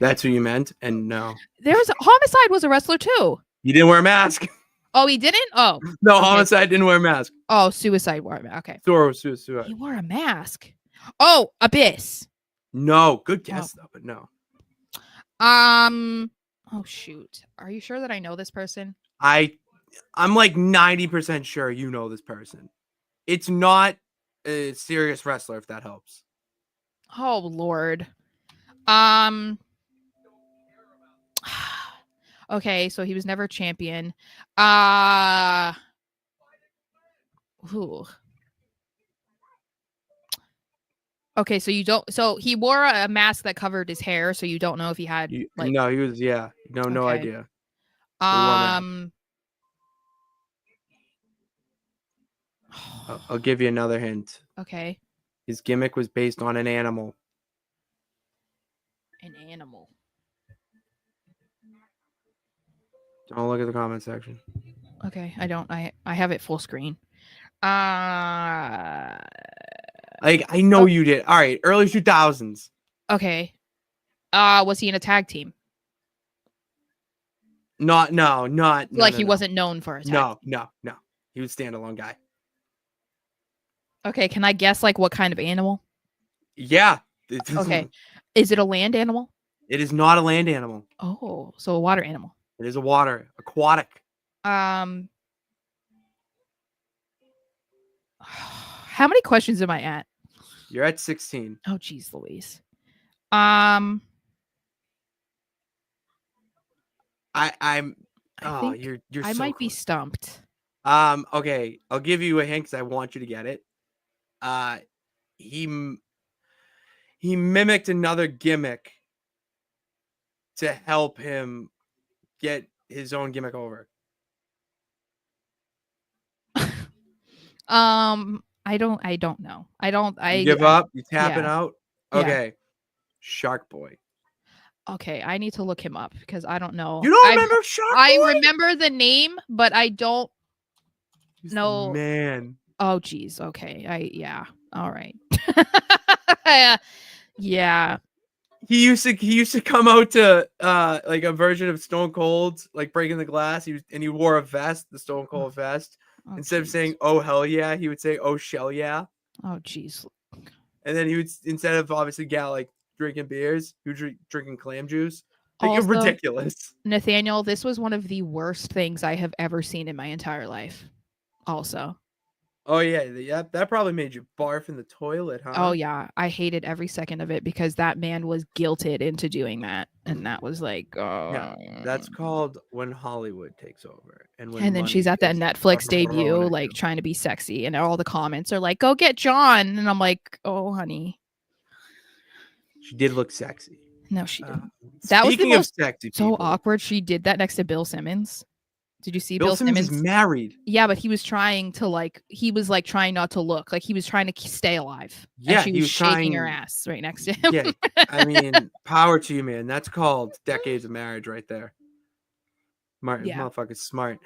Speaker 2: That's who you meant, and no.
Speaker 4: Homicide was a wrestler too.
Speaker 2: He didn't wear a mask.
Speaker 4: Oh, he didn't? Oh.
Speaker 2: No,
Speaker 4: Okay.
Speaker 2: Homicide didn't wear a mask.
Speaker 4: Oh, Suicide wore a mask. Okay.
Speaker 2: Suicide.
Speaker 4: He wore a mask. Oh, Abyss.
Speaker 2: No, good guess though, but no.
Speaker 4: Oh shoot. Are you sure that I know this person?
Speaker 2: I'm like 90% sure you know this person. It's not a serious wrestler, if that helps.
Speaker 4: Oh Lord. Okay, so he was never champion. Ooh. Okay, so you don't. So he wore a mask that covered his hair, so you don't know if he had like.
Speaker 2: No, he was no
Speaker 4: Okay.
Speaker 2: idea. I'll give you another hint.
Speaker 4: Okay.
Speaker 2: His gimmick was based on an animal.
Speaker 4: An animal.
Speaker 2: Don't look at the comment section.
Speaker 4: Okay, I don't. I have it full screen.
Speaker 2: I know you did. All right, early 2000s.
Speaker 4: Okay. Was he in a tag team?
Speaker 2: No.
Speaker 4: He wasn't known for a tag.
Speaker 2: No. He was a standalone guy.
Speaker 4: Okay, can I guess like what kind of animal?
Speaker 2: Yeah.
Speaker 4: Okay. Is it a land animal?
Speaker 2: It is not a land animal.
Speaker 4: Oh, so a water animal.
Speaker 2: It is aquatic.
Speaker 4: How many questions am I at?
Speaker 2: You're at 16.
Speaker 4: Oh, geez, Louise.
Speaker 2: I'm.
Speaker 4: I
Speaker 2: Oh,
Speaker 4: think
Speaker 2: you're.
Speaker 4: I
Speaker 2: so
Speaker 4: might be
Speaker 2: close.
Speaker 4: stumped.
Speaker 2: Okay, I'll give you a hint because I want you to get it. He mimicked another gimmick to help him get his own gimmick over.
Speaker 4: I don't know. I
Speaker 2: give up. You tapping
Speaker 4: yeah.
Speaker 2: out.
Speaker 4: Yeah.
Speaker 2: Okay, Shark Boy.
Speaker 4: Okay, I need to look him up because I don't know.
Speaker 2: You don't remember Shark Boy?
Speaker 4: I remember the name, but I don't know.
Speaker 2: Man.
Speaker 4: Oh, geez. Okay. Yeah. All right. Yeah.
Speaker 2: He used to come out to like a version of Stone Cold, like breaking the glass. He wore a vest, the Stone Cold vest.
Speaker 4: Oh,
Speaker 2: Instead of
Speaker 4: geez.
Speaker 2: saying "Oh hell yeah," he would say "Oh shell yeah."
Speaker 4: Oh, geez.
Speaker 2: And then he would, instead of obviously drinking beers, he would drinking clam juice. Like,
Speaker 4: Also,
Speaker 2: ridiculous.
Speaker 4: Nathaniel, this was one of the worst things I have ever seen in my entire life. Also.
Speaker 2: Oh yeah, yep. That probably made you barf in the toilet, huh?
Speaker 4: Oh yeah, I hated every second of it because that man was guilted into doing that, and that was like,
Speaker 2: Yeah, that's called when Hollywood takes over, and when
Speaker 4: And then she's
Speaker 2: money
Speaker 4: at that
Speaker 2: is
Speaker 4: Netflix
Speaker 2: thrown
Speaker 4: debut,
Speaker 2: at
Speaker 4: like
Speaker 2: you.
Speaker 4: trying to be sexy, and all the comments are like, "Go get John," and I'm like, "Oh, honey,
Speaker 2: She did look sexy.
Speaker 4: no, she didn't." That was the
Speaker 2: Speaking of
Speaker 4: most
Speaker 2: sexy
Speaker 4: so
Speaker 2: people,
Speaker 4: awkward. She did that next to Bill Simmons. Did you see
Speaker 2: Bill
Speaker 4: Bill
Speaker 2: Simmons is
Speaker 4: Simmons?
Speaker 2: married.
Speaker 4: Yeah, but he was trying to trying not to look like he was trying to stay alive, and
Speaker 2: Yeah,
Speaker 4: she
Speaker 2: he
Speaker 4: was
Speaker 2: was
Speaker 4: shaking her
Speaker 2: trying.
Speaker 4: ass right next to him.
Speaker 2: Yeah, I mean, power to you, man. That's called decades of marriage right there. Martin,
Speaker 4: Yeah.
Speaker 2: motherfucker's smart.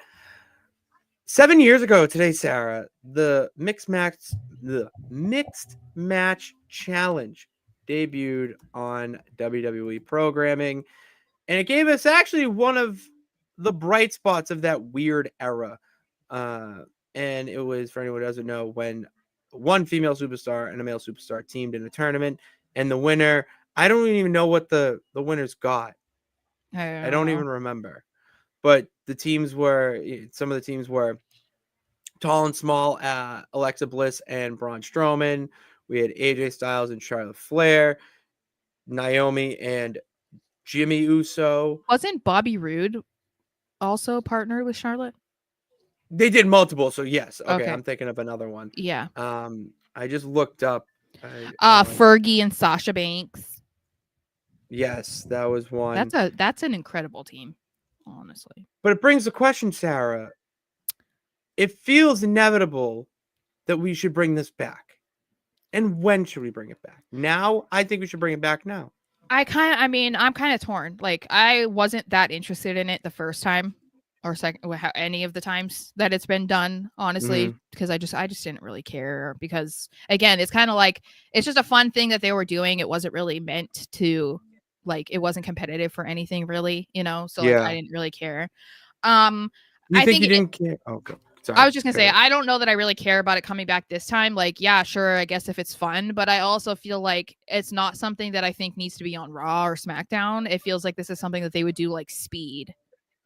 Speaker 2: 7 years ago today, Sarah, the mixed match challenge debuted on WWE programming, and it gave us actually one of the bright spots of that weird era. And it was, for anyone who doesn't know, when one female superstar and a male superstar teamed in a tournament, and the winner, I don't even know what the winners got. I don't even remember. But some of the teams were Tall and Small, Alexa Bliss and Braun Strowman. We had AJ Styles and Charlotte Flair, Naomi and Jimmy Uso.
Speaker 4: Wasn't Bobby Roode also partner with Charlotte?
Speaker 2: They did multiple, so yes. Okay,
Speaker 4: Okay.
Speaker 2: I'm thinking of another one.
Speaker 4: Yeah.
Speaker 2: I just looked up.
Speaker 4: Fergie and Sasha Banks.
Speaker 2: Yes, that was one.
Speaker 4: That's an incredible team, honestly.
Speaker 2: But it brings the question, Sarah. It feels inevitable that we should bring this back. And when should we bring it back? Now? I think we should bring it back now.
Speaker 4: I'm kind of torn. Like, I wasn't that interested in it the first time or second, any of the times that it's been done, honestly, because I just didn't really care, because again, it's kind of like, it's just a fun thing that they were doing. It wasn't really meant to, like, it wasn't competitive for anything really, so like, I didn't really care.
Speaker 2: You think you didn't care? Oh, okay. Sorry.
Speaker 4: I was just gonna say, I don't know that I really care about it coming back this time. Like, yeah, sure, I guess if it's fun, but I also feel like it's not something that I think needs to be on Raw or SmackDown. It feels like this is something that they would do like Speed,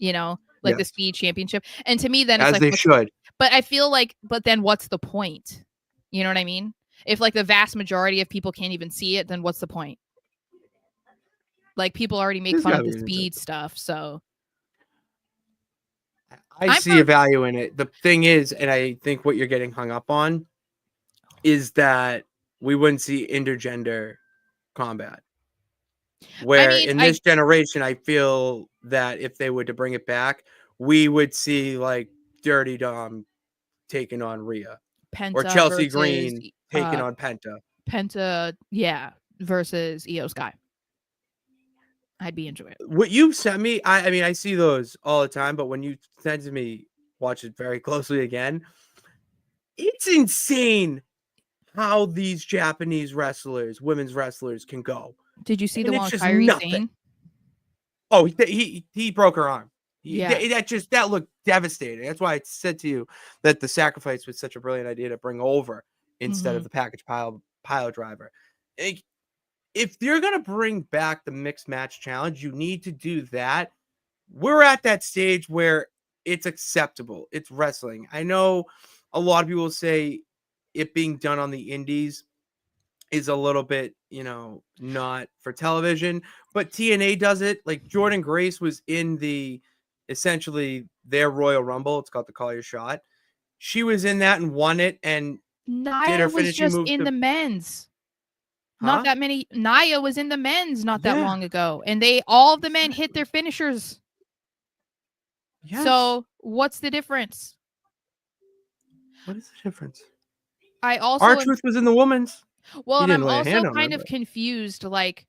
Speaker 4: like the Speed Championship. And to me, then it's
Speaker 2: as
Speaker 4: like,
Speaker 2: they should.
Speaker 4: But I feel like, but then what's the point? You know what I mean? If like the vast majority of people can't even see it, then what's the point? Like, people already make fun of the Speed stuff, so.
Speaker 2: I see a value in it. The thing is, and I think what you're getting hung up on, is that we wouldn't see intergender combat. Where in this generation, I feel that if they were to bring it back, we would see like Dirty Dom taking on Rhea.
Speaker 4: Penta
Speaker 2: or Chelsea Green taking on Penta.
Speaker 4: Penta, yeah, versus Io Sky. I'd be into it.
Speaker 2: What you sent me, I mean, I see those all the time, but when you sent to me, watch it very closely again. It's insane how these Japanese wrestlers, women's wrestlers, can go.
Speaker 4: Did you see the one with Kairi Sane?
Speaker 2: Oh, he broke her arm. Yeah, that looked devastating. That's why I said to you that the sacrifice was such a brilliant idea to bring over instead of the package pile driver. If you're going to bring back the mixed match challenge, you need to do that. We're at that stage where it's acceptable. It's wrestling. I know a lot of people say it being done on the indies is a little bit, not for television, but TNA does it. Like Jordan Grace was in essentially their Royal Rumble. It's called the Call Your Shot. She was in that and won it and did her finishing move
Speaker 4: in the men's.
Speaker 2: Huh?
Speaker 4: Not that many. Nia was in the men's not that long ago, and all of the men hit their finishers. Yes. So what's the difference?
Speaker 2: What is the difference?
Speaker 4: R-Truth
Speaker 2: was in the women's.
Speaker 4: Well, and I'm also kind of confused. Like,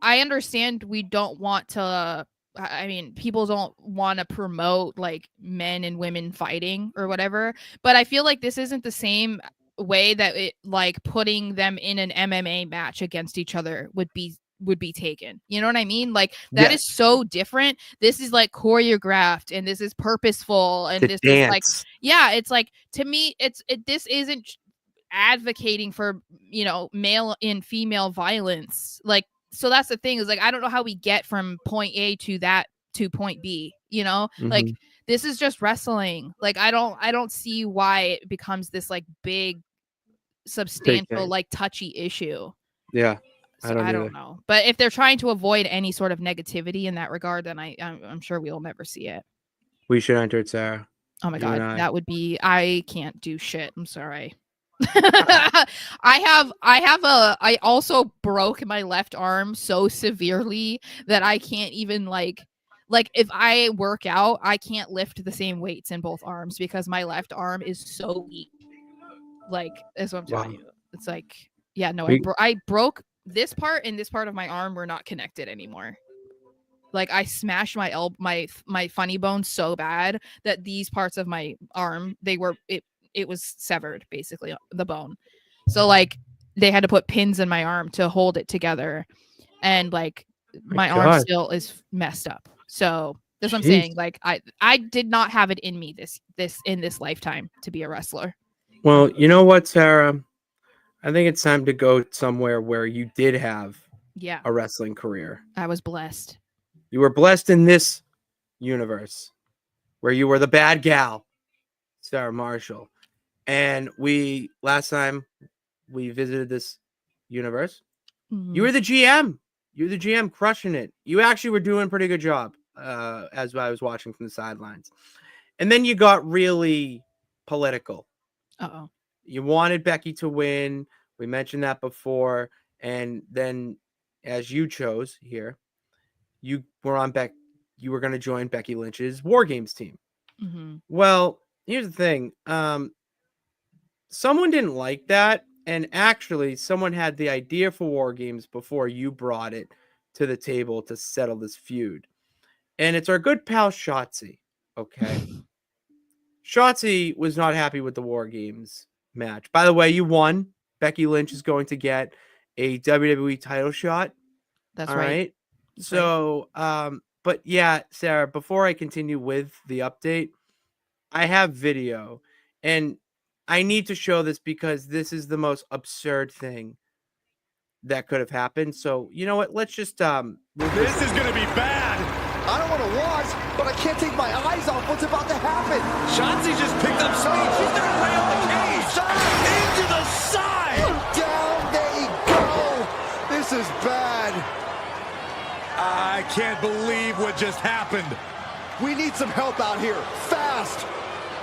Speaker 4: I understand we don't want to. I mean, people don't want to promote like men and women fighting or whatever, but I feel like this isn't the same way that it like putting them in an MMA match against each other would be taken. You know what I mean? Like that is so different. This is like choreographed and this is purposeful and this is like, it's like, to me, this isn't advocating for, male and female violence. Like, so that's the thing is like, I don't know how we get from point A to point B, like this is just wrestling. Like I don't see why it becomes this like big substantial
Speaker 2: thing.
Speaker 4: like touchy issue.
Speaker 2: Yeah.
Speaker 4: So I don't know. But if they're trying to avoid any sort of negativity in that regard, then I'm sure we'll never see it.
Speaker 2: We should enter it, Sarah.
Speaker 4: Oh my
Speaker 2: You and
Speaker 4: God.
Speaker 2: I.
Speaker 4: That would be, I can't do shit. I'm sorry. I also broke my left arm so severely that I can't even like if I work out, I can't lift the same weights in both arms because my left arm is so weak. Like, that's what I'm telling you. It's like, yeah, no, I broke this part and this part of my arm were not connected anymore. Like I smashed my my funny bone so bad that these parts of my arm, it was severed, basically, the bone. So like they had to put pins in my arm to hold it together, and like my arm still is messed up. So that's what I'm saying. Like I did not have it in me in this lifetime to be a wrestler.
Speaker 2: Well, you know what, Sarah? I think it's time to go somewhere where you did have a wrestling career.
Speaker 4: I was blessed.
Speaker 2: You were blessed in this universe where you were the bad gal, Sarah Marshall. And last time we visited this universe, you were the GM. You were the GM crushing it. You actually were doing a pretty good job as I was watching from the sidelines. And then you got really political.
Speaker 4: Uh-oh.
Speaker 2: You wanted Becky to win. We mentioned that before. And then as you chose here, you were going to join Becky Lynch's War Games team.
Speaker 4: Mm-hmm.
Speaker 2: Well, here's the thing. Someone didn't like that. And actually, someone had the idea for War Games before you brought it to the table to settle this feud. And it's our good pal Shotzi. Okay. Shotzi was not happy with the War Games match. By the way, you won. Becky Lynch is going to get a WWE title shot.
Speaker 4: That's
Speaker 2: all
Speaker 4: right.
Speaker 2: So, but yeah, Sarah, before I continue with the update, I have video and I need to show this because this is the most absurd thing that could have happened. So, you know what? Let's just,
Speaker 5: this is going to be bad. I don't want to watch, but I can't take my eyes off what's about to happen. Shotzi just picked up speed. She's going to lay on the cage. Into the side. Down they go. This is bad. I can't believe what just happened. We need some help out here, fast.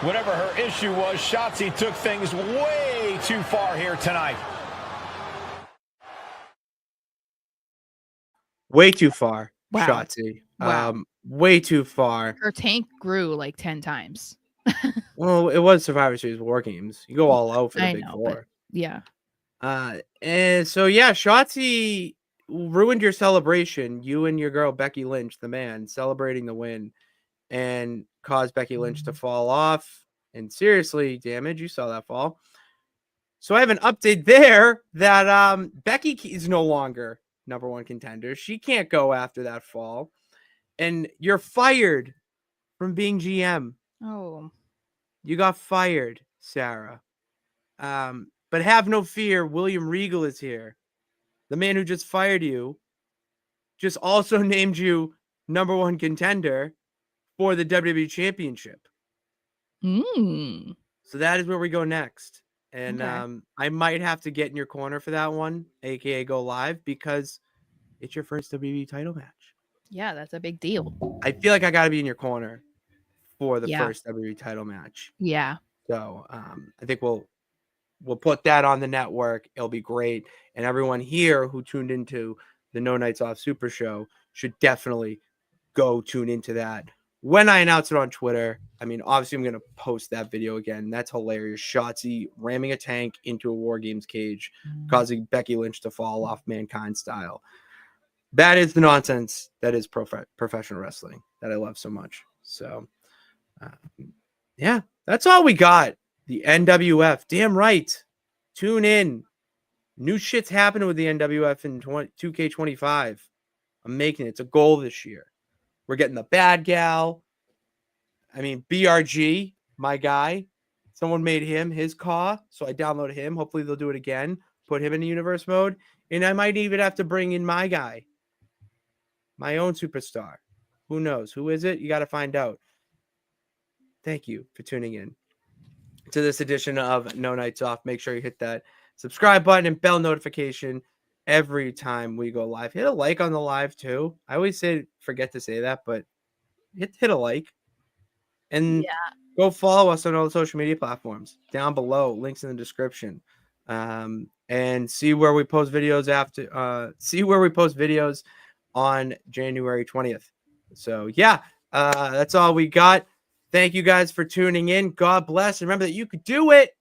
Speaker 6: Whatever her issue was, Shotzi took things way too far here tonight.
Speaker 2: Way too far,
Speaker 4: wow.
Speaker 2: Shotzi.
Speaker 4: Wow.
Speaker 2: Way too far.
Speaker 4: Her tank grew like 10 times.
Speaker 2: Well, it was Survivor Series War Games. You go all out for the big four.
Speaker 4: Yeah.
Speaker 2: And so, yeah, Shotzi ruined your celebration. You and your girl, Becky Lynch, the man, celebrating the win, and caused Becky Lynch to fall off and seriously damage. You saw that fall. So I have an update there that Becky is no longer number one contender. She can't go after that fall. And you're fired from being GM.
Speaker 4: Oh.
Speaker 2: You got fired, Sarah. But have no fear. William Regal is here. The man who just fired you just also named you number one contender for the WWE Championship. So that is where we go next. And I might have to get in your corner for that one, aka go live, because it's your first WWE title match.
Speaker 4: Yeah, that's a big deal.
Speaker 2: I feel like I got to be in your corner for the first WWE title match.
Speaker 4: Yeah.
Speaker 2: So I think we'll put that on the network. It'll be great. And everyone here who tuned into the No Nights Off Super Show should definitely go tune into that. When I announce it on Twitter, I mean, obviously I'm going to post that video again. That's hilarious. Shotzi ramming a tank into a War Games cage, causing Becky Lynch to fall off Mankind style. That is the nonsense that is professional wrestling that I love so much. So, yeah, that's all we got. The NWF. Damn right. Tune in. New shit's happening with the NWF in 2K25. I'm making it. It's a goal this year. We're getting the bad gal. I mean, BRG, my guy. Someone made him his caw, so I downloaded him. Hopefully they'll do it again. Put him in the universe mode. And I might even have to bring in my guy. My own superstar. Who knows? Who is it? You got to find out. thank you for tuning in to this edition of No Nights Off. Make sure you hit that subscribe button and bell notification every time we go live. Hit a like on the live too. I always forget to say that, but hit a like. And go follow us on all the social media platforms down below. Links in the description. And see where we post videos on January 20th. So yeah, that's all we got. Thank you guys for tuning in. God bless. Remember that you could do it.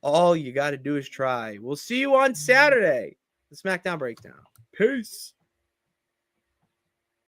Speaker 2: All you got to do is try. We'll see you on Saturday. The SmackDown Breakdown. Peace.